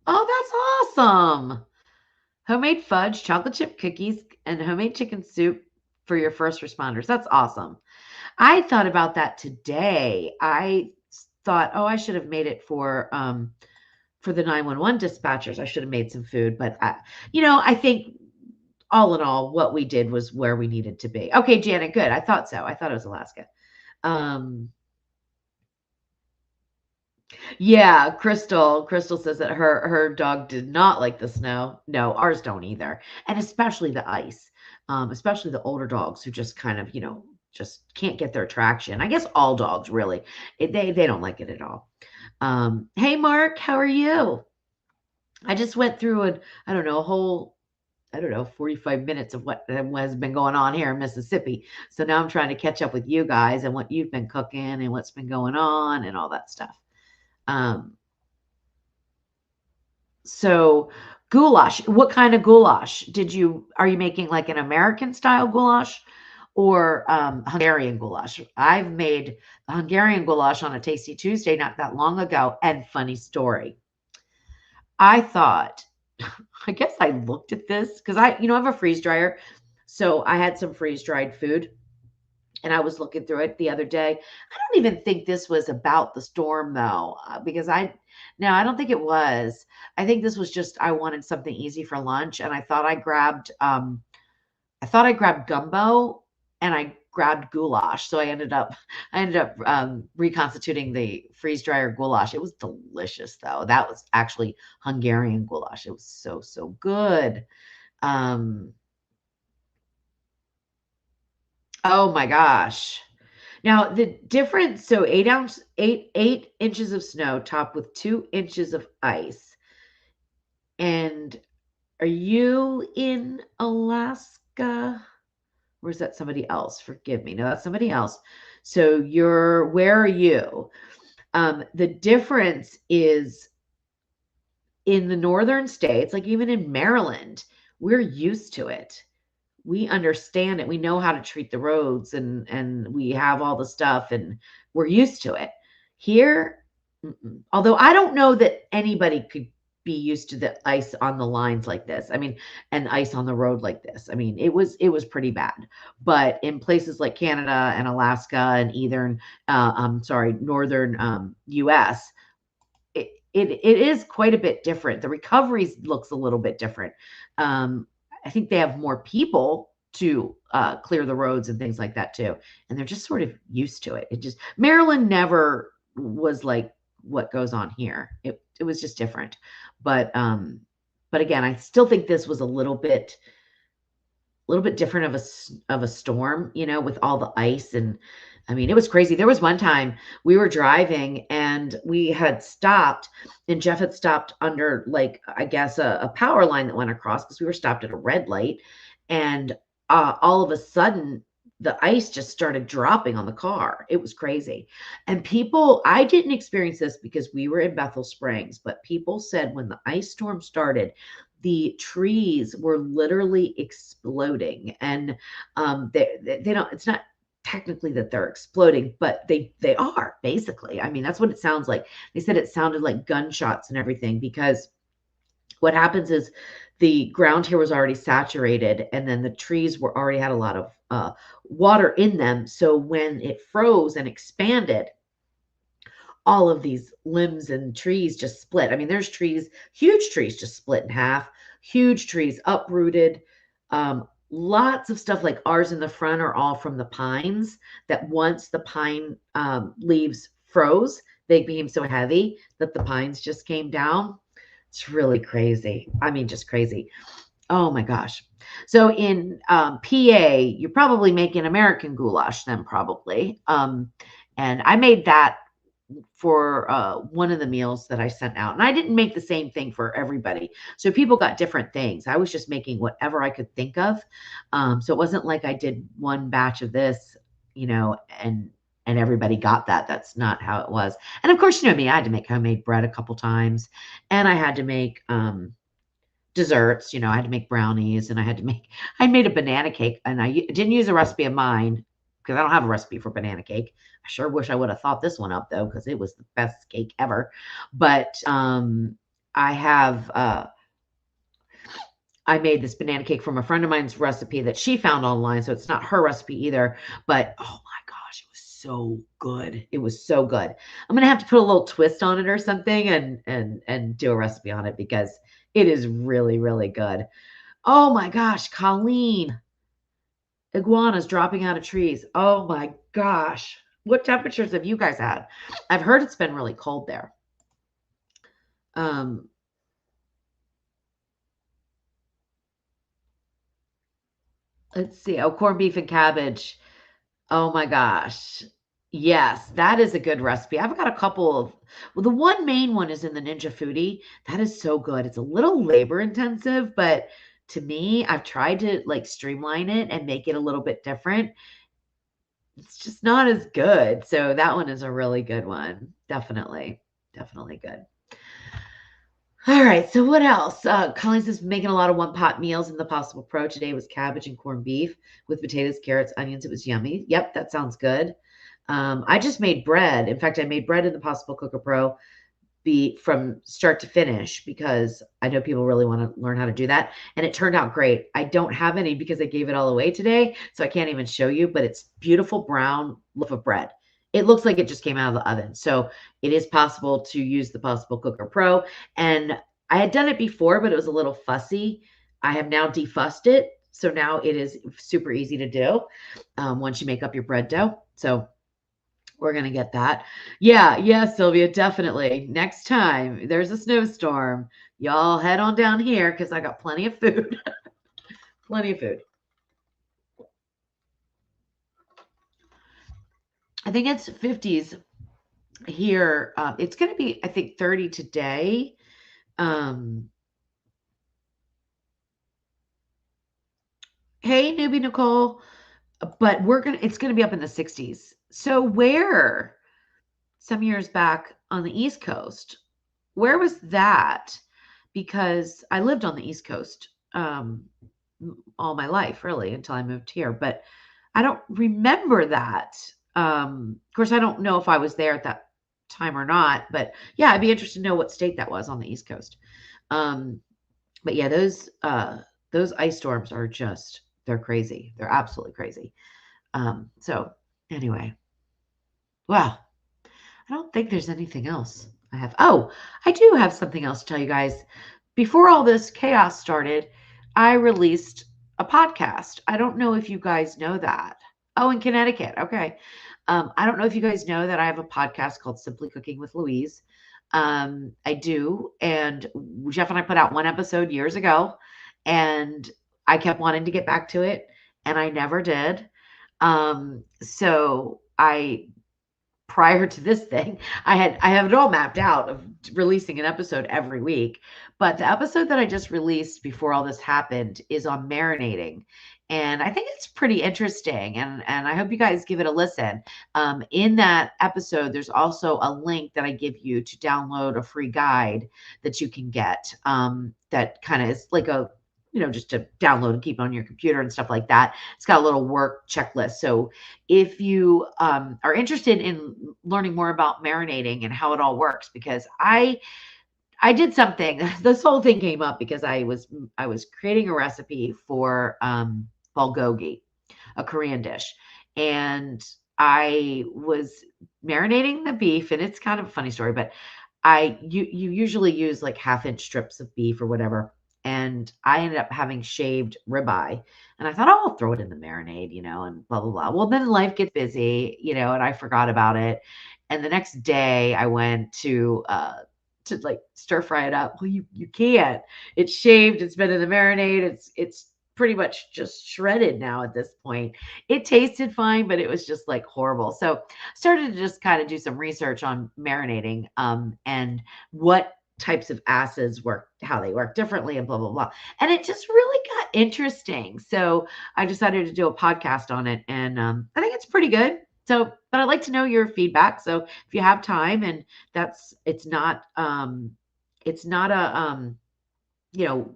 Oh, that's awesome. Homemade fudge, chocolate chip cookies, and homemade chicken soup for your first responders. That's awesome. I thought about that today. I thought, oh, I should have made it for the 911 dispatchers. I should have made some food, but I think all in all, what we did was where we needed to be. Okay, Janet, good. I thought so. I thought it was Alaska. Yeah, Crystal says that her dog did not like the snow. No, ours don't either. And especially the ice. Especially the older dogs who just kind of, just can't get their traction. I guess all dogs really. They don't like it at all. Hey Mark, how are you? I just went through a whole 45 minutes of what has been going on here in Mississippi. So now I'm trying to catch up with you guys and what you've been cooking and what's been going on and all that stuff. So goulash, what kind of goulash are you making like an American style goulash or Hungarian goulash? I've made Hungarian goulash on a Tasty Tuesday not that long ago. And funny story, I thought, I guess I looked at this because I have a freeze dryer. So I had some freeze dried food and I was looking through it the other day. I don't even think this was about the storm though, because I don't think it was. I think this was just, I wanted something easy for lunch and I thought I grabbed gumbo and I grabbed goulash. So I ended up reconstituting the freeze dryer goulash. It was delicious though. That was actually Hungarian goulash. It was so, so good. Oh my gosh. Now the difference, so 8 inches of snow topped with 2 inches of ice. And are you in Alaska? Or is that somebody else? Forgive me. No, that's somebody else. So where are you? The difference is in the northern states, like even in Maryland, we're used to it. We understand it. We know how to treat the roads and we have all the stuff and we're used to it. Here, although I don't know that anybody could be used to the ice on the lines like this. I mean, and ice on the road like this. I mean, it was pretty bad. But in places like Canada and Alaska and northern US, it is quite a bit different. The recovery looks a little bit different. I think they have more people to clear the roads and things like that too. And they're just sort of used to it. Maryland never was like what goes on here. It was just different. But again, I still think this was a little bit different of a storm, with all the ice. And I mean, it was crazy. There was one time we were driving and we had stopped, and Jeff had stopped under, like, I guess a power line that went across, because we were stopped at a red light. And all of a sudden the ice just started dropping on the car. It was crazy. And people, I didn't experience this because we were in Bethel Springs, but people said when the ice storm started, the trees were literally exploding. And they don't, it's not technically that they're exploding, but they are, basically. I mean, that's what it sounds like. They said it sounded like gunshots and everything, because what happens is the ground here was already saturated, and then the trees were already had a lot of water in them. So when it froze and expanded, all of these limbs and trees just split. I mean, there's trees, huge trees just split in half, huge trees uprooted. Lots of stuff like ours in the front are all from the pines, that once the pine leaves froze, they became so heavy that the pines just came down. It's really crazy. I mean, just crazy. Oh my gosh. So in PA, you're probably making American goulash then, probably. And I made that for one of the meals that I sent out. And I didn't make the same thing for everybody. So people got different things. I was just making whatever I could think of. So it wasn't like I did one batch of this, and everybody got that. That's not how it was. And of course, me, I had to make homemade bread a couple times, and I had to make desserts. I had to make brownies, and I made a banana cake, and I didn't use a recipe of mine because I don't have a recipe for banana cake. I sure wish I would have thought this one up, though, because it was the best cake ever. But I have I made this banana cake from a friend of mine's recipe that she found online, so it's not her recipe either. But oh my gosh, it was so good. It was so good. I'm gonna have to put a little twist on it or something, and do a recipe on it, because it is really, really good. Oh my gosh, Colleen, iguanas dropping out of trees. Oh my gosh. What temperatures have you guys had? I've heard it's been really cold there. Um, let's see. Oh, corned beef and cabbage. Oh my gosh. Yes, that is a good recipe. I've got a couple of, well, the one main one is in the Ninja Foodie. That is so good. It's a little labor intensive, but to me, I've tried to like streamline it and make it a little bit different. It's just not as good. So that one is a really good one. Definitely. Definitely good. All right. So what else? Colleen's is making a lot of one pot meals in the Possible Pro. Today was cabbage and corned beef with potatoes, carrots, onions. It was yummy. Yep, that sounds good. I just made bread. In fact, I made bread in the Possible Cooker Pro be from start to finish, because I know people really want to learn how to do that. And it turned out great. I don't have any because I gave it all away today, so I can't even show you, but it's beautiful brown loaf of bread. It looks like it just came out of the oven. So it is possible to use the Possible Cooker Pro. And I had done it before, but it was a little fussy. I have now defussed it. So now it is super easy to do once you make up your bread dough. So we're going to get that. Yeah, Sylvia, definitely. Next time there's a snowstorm, y'all head on down here, because I got plenty of food. Plenty of food. I think it's 50s here. It's going to be, I think, 30 today. Hey, newbie Nicole, but it's going to be up in the 60s. So where? Some years back on the East Coast. Where was that? Because I lived on the East Coast all my life, really, until I moved here. But I don't remember that. Of course, I don't know if I was there at that time or not. But yeah, I'd be interested to know what state that was on the East Coast. But yeah, those ice storms are they're crazy. They're absolutely crazy. So anyway, wow. I don't think there's anything else I have. Oh, I do have something else to tell you guys. Before all this chaos started, I released a podcast. I don't know if you guys know that. Oh, in Connecticut. Okay. I don't know if you guys know that I have a podcast called Simply Cooking with Louise. I do. And Jeff and I put out one episode years ago, and I kept wanting to get back to it, and I never did. So I prior to this thing, I have it all mapped out of releasing an episode every week. But the episode that I just released before all this happened is on marinating. And I think it's pretty interesting. And I hope you guys give it a listen. In that episode, there's also a link that I give you to download a free guide that you can get, that kind of is like a, just to download and keep on your computer and stuff like that. It's got a little work checklist. So if you are interested in learning more about marinating and how it all works, because I did something. This whole thing came up because I was creating a recipe for bulgogi, a Korean dish, and I was marinating the beef, and it's kind of a funny story, but you usually use like half-inch strips of beef or whatever, and I ended up having shaved ribeye, and I thought, oh, I'll throw it in the marinade, and blah blah blah. Well, then life gets busy, and I forgot about it, and the next day I went to like stir fry it up. Well, you can't. It's shaved. It's been in the marinade. It's pretty much just shredded now at this point. It tasted fine, but it was just like horrible. So started to just kind of do some research on marinating, and what types of acids work, how they work differently, and blah blah blah. And it just really got interesting. So I decided to do a podcast on it, and I think it's pretty good. So, but I'd like to know your feedback. So if you have time, and it's not a you know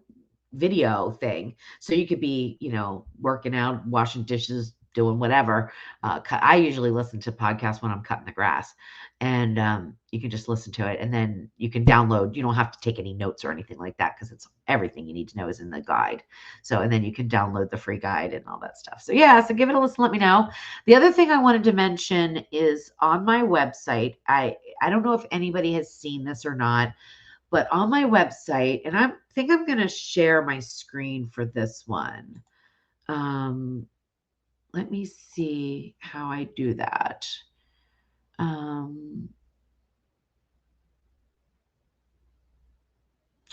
video thing, so you could be working out, washing dishes, doing whatever. I usually listen to podcasts when I'm cutting the grass, and you can just listen to it, and then you can download. You don't have to take any notes or anything like that, because it's everything you need to know is in the guide. So, and then you can download the free guide and all that stuff. So yeah, so give it a listen, let me know. The other thing I wanted to mention is on my website. I don't know if anybody has seen this or not, but on my website, and I think I'm going to share my screen for this one. Let me see how I do that.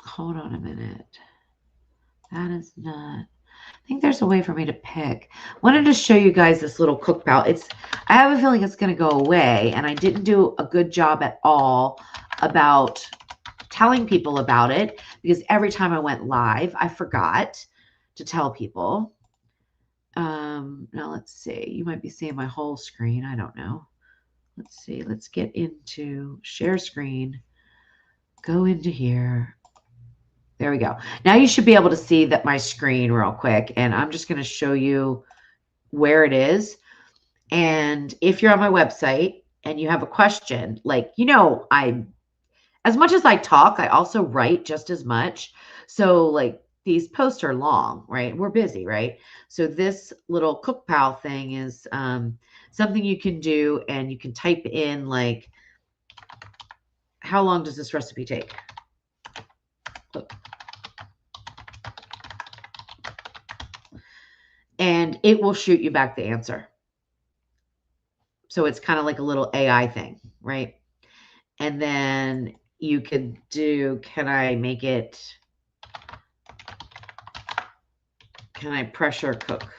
Hold on a minute. That is not. I think there's a way for me to pick. Wanted to show you guys this little cook pal. I have a feeling it's going to go away, and I didn't do a good job at all about telling people about it, because every time I went live, I forgot to tell people. Now let's see. You might be seeing my whole screen. I don't know. Let's see. Let's get into share screen. Go into here. There we go. Now you should be able to see that my screen real quick, and I'm just going to show you where it is. And if you're on my website and you have a question, like, as much as I talk, I also write just as much. So like these posts are long, right? We're busy, right? So this little cook pal thing is something you can do, and you can type in like, how long does this recipe take? Look. And it will shoot you back the answer. So it's kind of like a little AI thing, right? And then you could do, can I pressure cook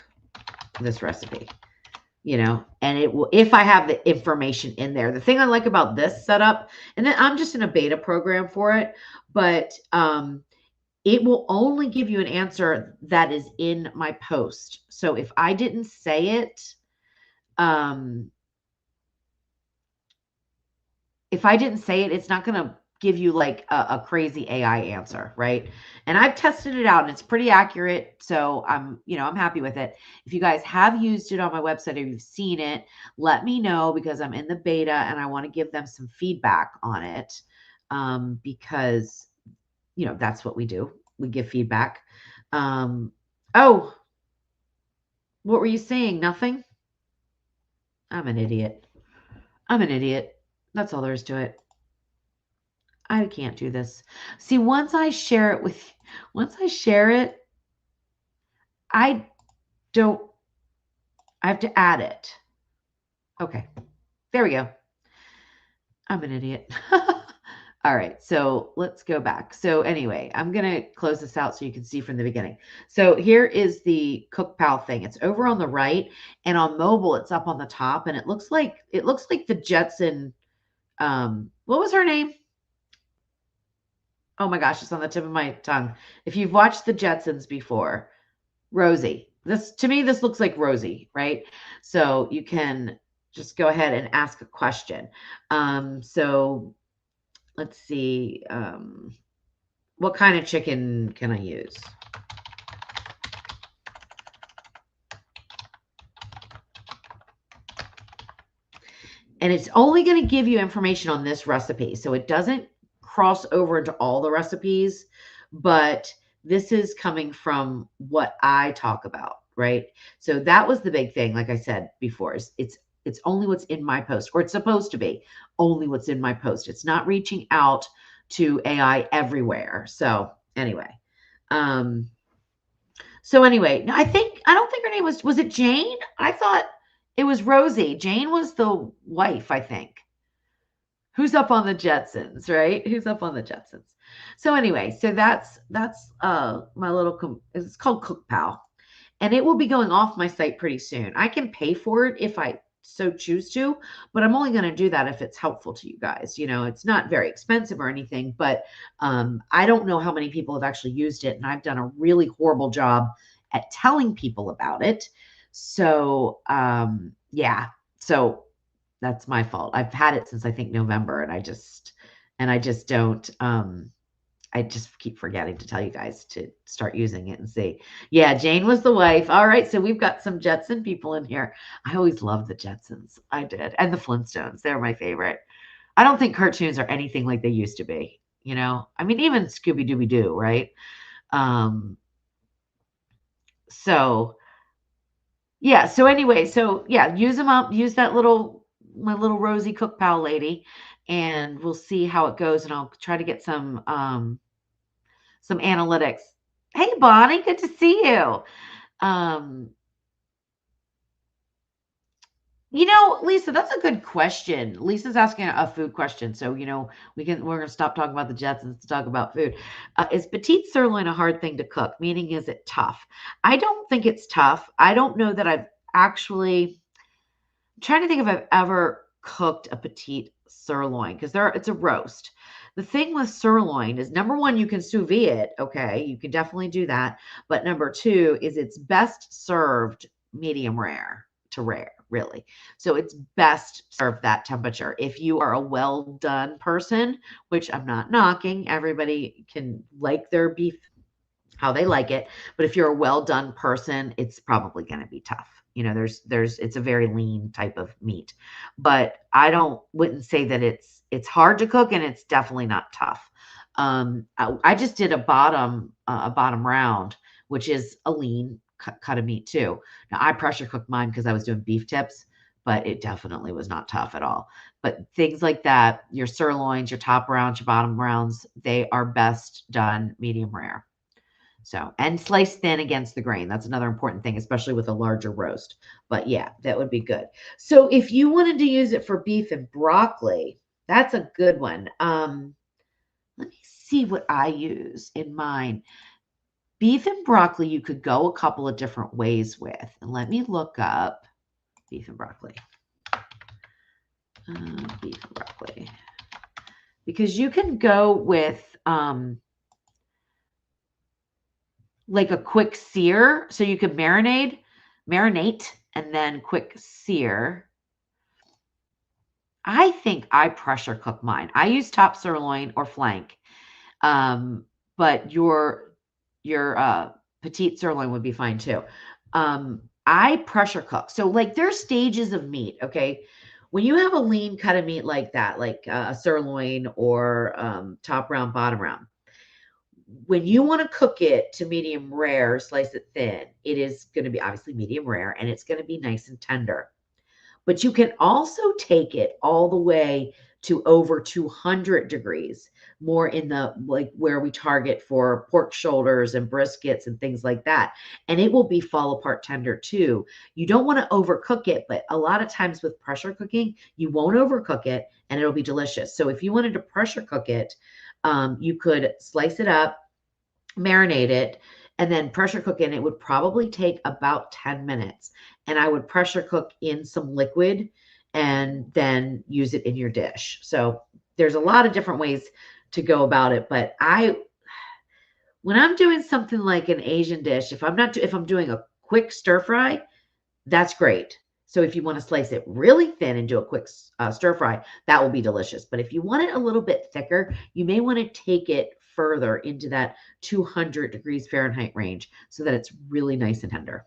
this recipe? And it will, if I have the information in there. The thing I like about this setup, and then I'm just in a beta program for it, but it will only give you an answer that is in my post. So if I didn't say it, it's not going to give you like a crazy AI answer, right? And I've tested it out, and it's pretty accurate. So I'm happy with it. If you guys have used it on my website, or you've seen it, let me know, because I'm in the beta and I want to give them some feedback on it. Because that's what we do. We give feedback. Oh, what were you saying? Nothing? I'm an idiot. That's all there is to it. I can't do this. See, once I share it, I have to add it. Okay. There we go. I'm an idiot. All right, so let's go back. So anyway, I'm going to close this out so you can see from the beginning. So here is the CookPal thing. It's over on the right, and on mobile it's up on the top, and it looks like the Jetson. What was her name? Oh my gosh, it's on the tip of my tongue. If you've watched the Jetsons before, Rosie. This to me, this looks like Rosie, right? So you can just go ahead and ask a question. So let's see. What kind of chicken can I use? And it's only going to give you information on this recipe. So it doesn't cross over into all the recipes, but this is coming from what I talk about, right? So that was the big thing, like I said before, is it's only what's in my post, or it's supposed to be only what's in my post. It's not reaching out to AI everywhere. So anyway. Um, so anyway, I don't think her name was it Jane? I thought it was Rosie. Jane was the wife, I think. Who's up on the Jetsons, right? Who's up on the Jetsons? So anyway, so that's my little it's called CookPal, and it will be going off my site pretty soon. I can pay for it if I so choose to, but I'm only going to do that if it's helpful to you guys. It's not very expensive or anything, but I don't know how many people have actually used it, and I've done a really horrible job at telling people about it. So yeah, so that's my fault. I've had it since I think November, and I just don't I just keep forgetting to tell you guys to start using it and see. Yeah, Jane was the wife. All right, so we've got some Jetson people in here. I always loved the Jetsons. I did. And the Flintstones. They're my favorite. I don't think cartoons are anything like they used to be, I mean, even Scooby Dooby Doo, right? Um, so yeah, so anyway, so yeah, use them up, use that little my little Rosie Cook Pal lady, and we'll see how it goes, and I'll try to get some analytics. Hey, Bonnie, good to see you. Um, Lisa, that's a good question. Lisa's asking a food question, so we're gonna stop talking about the Jetsons to talk about food. Is petite sirloin a hard thing to cook? Meaning, is it tough? I don't think it's tough. I don't know that I've actually. I'm trying to think if I've ever cooked a petite sirloin because it's a roast. The thing with sirloin is number one, you can sous vide it. Okay, you can definitely do that. But number two is it's best served medium rare to rare, really. So it's best served that temperature. If you are a well done person, which I'm not knocking, everybody can like their beef how they like it. But if you're a well done person, it's probably going to be tough. It's a very lean type of meat, but wouldn't say that it's hard to cook, and it's definitely not tough. I just did a bottom round, which is a lean cut of meat too. Now I pressure cooked mine because I was doing beef tips, but it definitely was not tough at all. But things like that, your sirloins, your top rounds, your bottom rounds, they are best done medium rare. So, and slice thin against the grain. That's another important thing, especially with a larger roast. But yeah, that would be good. So if you wanted to use it for beef and broccoli, that's a good one. Let me see what I use in mine. Beef and broccoli, you could go a couple of different ways with. And let me look up beef and broccoli. Beef and broccoli. Because you can go with like a quick sear, so you can marinate, and then quick sear. I think I pressure cook mine. I use top sirloin or flank, but your petite sirloin would be fine too. I pressure cook. So like there's stages of meat. Okay, when you have a lean cut of meat like that, like a sirloin or top round, bottom round, when you want to cook it to medium rare, slice it thin, it is going to be obviously medium rare, and it's going to be nice and tender. But you can also take it all the way to over 200 degrees, more in the like where we target for pork shoulders and briskets and things like that. And it will be fall apart tender too. You don't want to overcook it, but a lot of times with pressure cooking, you won't overcook it and it'll be delicious. So if you wanted to pressure cook it, you could slice it up, marinate it, and then pressure cook it. It would probably take about 10 minutes. And I would pressure cook in some liquid and then use it in your dish. So there's a lot of different ways to go about it. But when I'm doing something like an Asian dish, if I'm doing a quick stir fry, that's great. So if you want to slice it really thin and do a quick stir fry, that will be delicious. But if you want it a little bit thicker, you may want to take it further into that 200 degrees Fahrenheit range so that it's really nice and tender.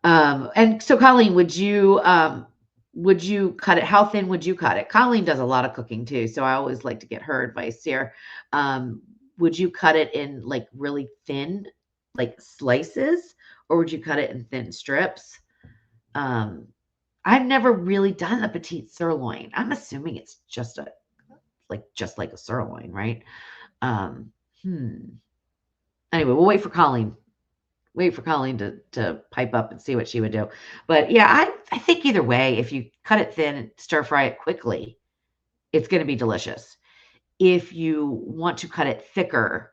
And so Colleen, would you cut it? How thin would you cut it? Colleen does a lot of cooking too, so I always like to get her advice here. Would you cut it in like really thin, like slices, or would you cut it in thin strips? Um, I've never really done a petite sirloin. I'm assuming it's just like a sirloin, right? Um, hmm. Anyway, we'll wait for Colleen. Wait for Colleen to pipe up and see what she would do. But yeah, I think either way, if you cut it thin and stir fry it quickly, it's going to be delicious. If you want to cut it thicker,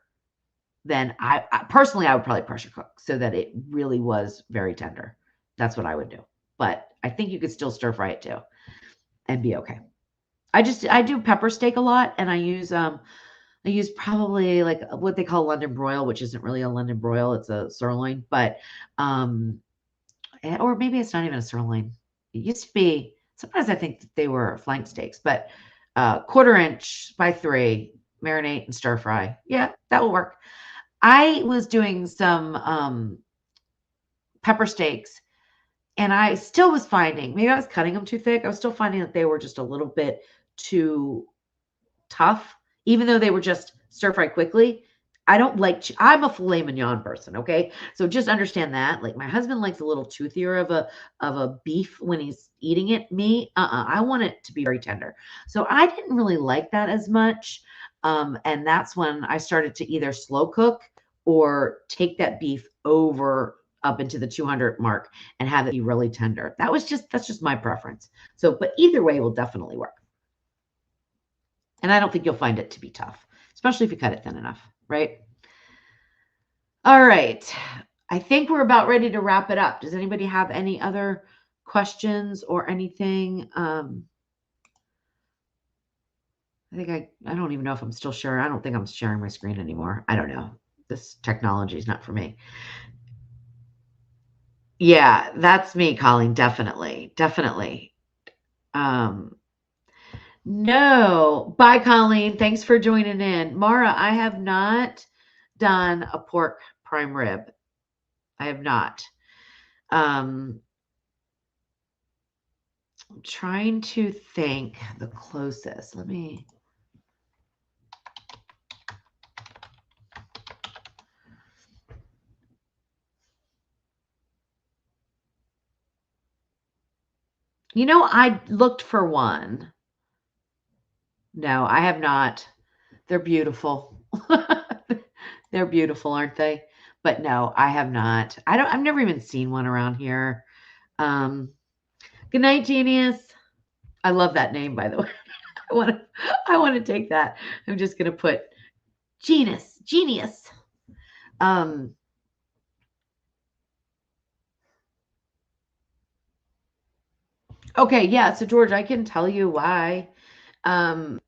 then I personally I would probably pressure cook so that it really was very tender. That's what I would do. But I think you could still stir fry it too and be okay. I do pepper steak a lot, and I use probably like what they call London broil, which isn't really a London broil, it's a sirloin, but or maybe it's not even a sirloin. It used to be. Sometimes I think that they were flank steaks, but 1/4 inch by 3, marinate and stir fry. Yeah, that will work. I was doing some pepper steaks, and I still was finding maybe I was cutting them too thick. I was still finding that they were just a little bit too tough, even though they were just stir fry quickly. I don't like, I'm a filet mignon person. Okay. So just understand that. Like my husband likes a little toothier of a beef when he's eating it. Me, I want it to be very tender. So I didn't really like that as much. And that's when I started to either slow cook or take that beef over up into the 200 mark and have it be really tender. That's just my preference. So, but either way will definitely work. And I don't think you'll find it to be tough, especially if you cut it thin enough, right? All right. I think we're about ready to wrap it up. Does anybody have any other questions or anything? I don't even know if I'm still sharing. I don't think I'm sharing my screen anymore. I don't know. This technology is not for me. Yeah, that's me, Colleen. Definitely. Definitely. No. Bye, Colleen. Thanks for joining in. Mara, I have not done a pork prime rib. I have not. I'm trying to think the closest. Let me. I looked for one. No, I have not. They're beautiful. They're beautiful, aren't they? But no, I have not. I've never even seen one around here. Um, Good night, Genius. I love that name, by the way. I want to I want to take that. I'm just going to put Genius. Um, okay, yeah, so George, I can tell you why. Um,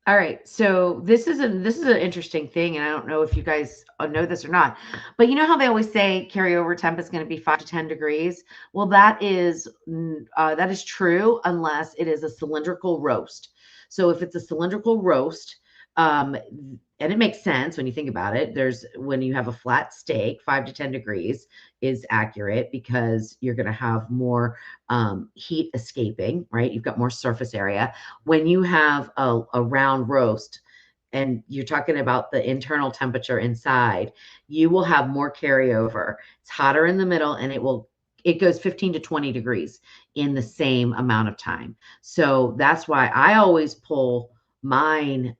all right, so this is an interesting thing, and I don't know if you guys know this or not, but you know how they always say carryover temp is going to be 5 to 10 degrees? Well, that is true unless it is a cylindrical roast. So if it's a cylindrical roast, um, and it makes sense when you think about it. When you have a flat steak, 5 to 10 degrees is accurate because you're going to have more heat escaping, right? You've got more surface area. When you have a round roast and you're talking about the internal temperature inside, you will have more carryover. It's hotter in the middle and it will it goes 15 to 20 degrees in the same amount of time. So that's why I always pull mine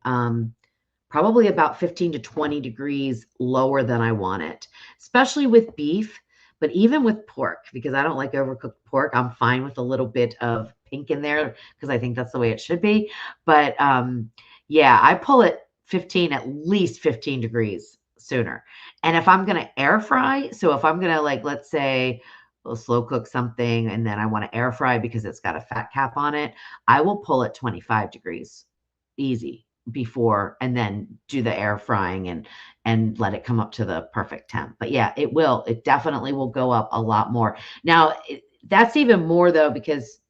probably about 15 to 20 degrees lower than I want it, especially with beef, but even with pork, because I don't like overcooked pork. I'm fine with a little bit of pink in there because I think that's the way it should be. But yeah, I pull it 15, at least 15 degrees sooner. And if I'm going to air fry, so if I'm going to, like, let's say, we'll slow cook something and then I want to air fry because it's got a fat cap on it, I will pull it 25 degrees easy before, and then do the air frying and let it come up to the perfect temp. But yeah, it definitely will go up a lot more. Now, that's even more though, because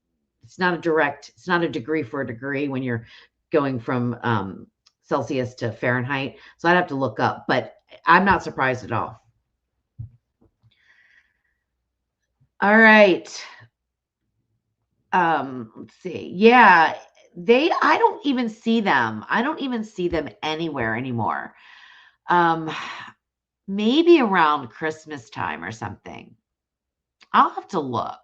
it's not a degree for a degree when you're going from Celsius to Fahrenheit. So I'd have to look up, but I'm not surprised at all. All right. Let's see. Yeah, I don't even see them. I don't even see them anywhere anymore. Um, maybe around Christmas time or something. I'll have to look,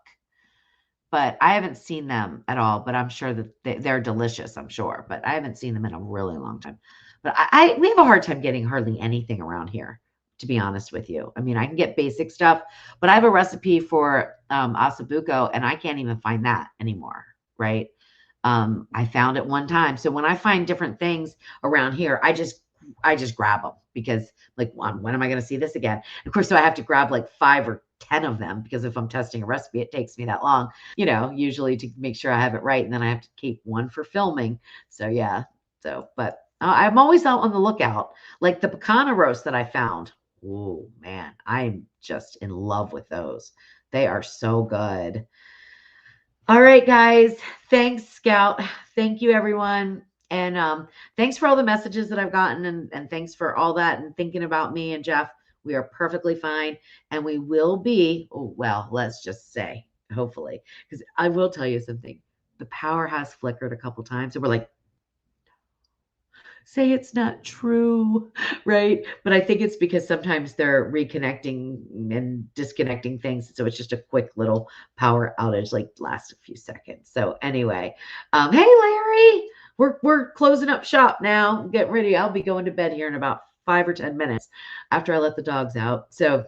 but I haven't seen them at all. But I'm sure that they're delicious, I'm sure, but I haven't seen them in a really long time. But we have a hard time getting hardly anything around here, to be honest with you. I mean, I can get basic stuff, but I have a recipe for asabuco, and I can't even find that anymore, right? I found it one time. So when I find different things around here, I just grab them because, like, when am I going to see this again? Of course, so I have to grab like 5 or 10 of them, because if I'm testing a recipe, it takes me that long, usually to make sure I have it right. And then I have to keep one for filming. So yeah. But I'm always out on the lookout. Like the pecana roast that I found. Oh man, I'm just in love with those. They are so good. All right, guys. Thanks, Scout. Thank you, everyone. And thanks for all the messages that I've gotten, and thanks for all that and thinking about me and Jeff. We are perfectly fine. And we will be, oh, well, let's just say, hopefully, because I will tell you something. The power has flickered a couple times. And we're like, say it's not true, right? But I think it's because sometimes they're reconnecting and disconnecting things. So it's just a quick little power outage, like lasts a few seconds. So anyway, hey Larry, we're closing up shop now. Get ready. I'll be going to bed here in about 5 or 10 minutes after I let the dogs out. So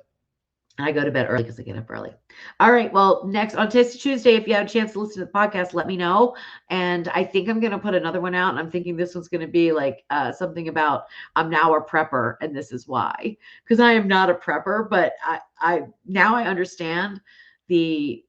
I go to bed early because I get up early. All right. Well, next on Tasty Tuesday, if you have a chance to listen to the podcast, let me know. And I think I'm going to put another one out. And I'm thinking this one's going to be like something about I'm now a prepper, and this is why. Because I am not a prepper, but I now I understand the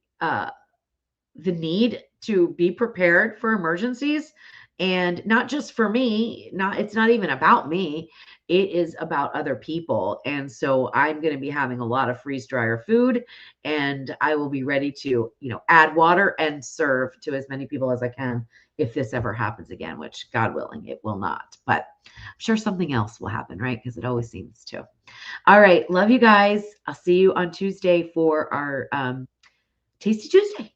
need to be prepared for emergencies, and not just for me. It's not even about me. It is about other people. And so I'm going to be having a lot of freeze dryer food, and I will be ready to, add water and serve to as many people as I can if this ever happens again, which God willing, it will not. But I'm sure something else will happen, right? Because it always seems to. All right. Love you guys. I'll see you on Tuesday for our Tasty Tuesday.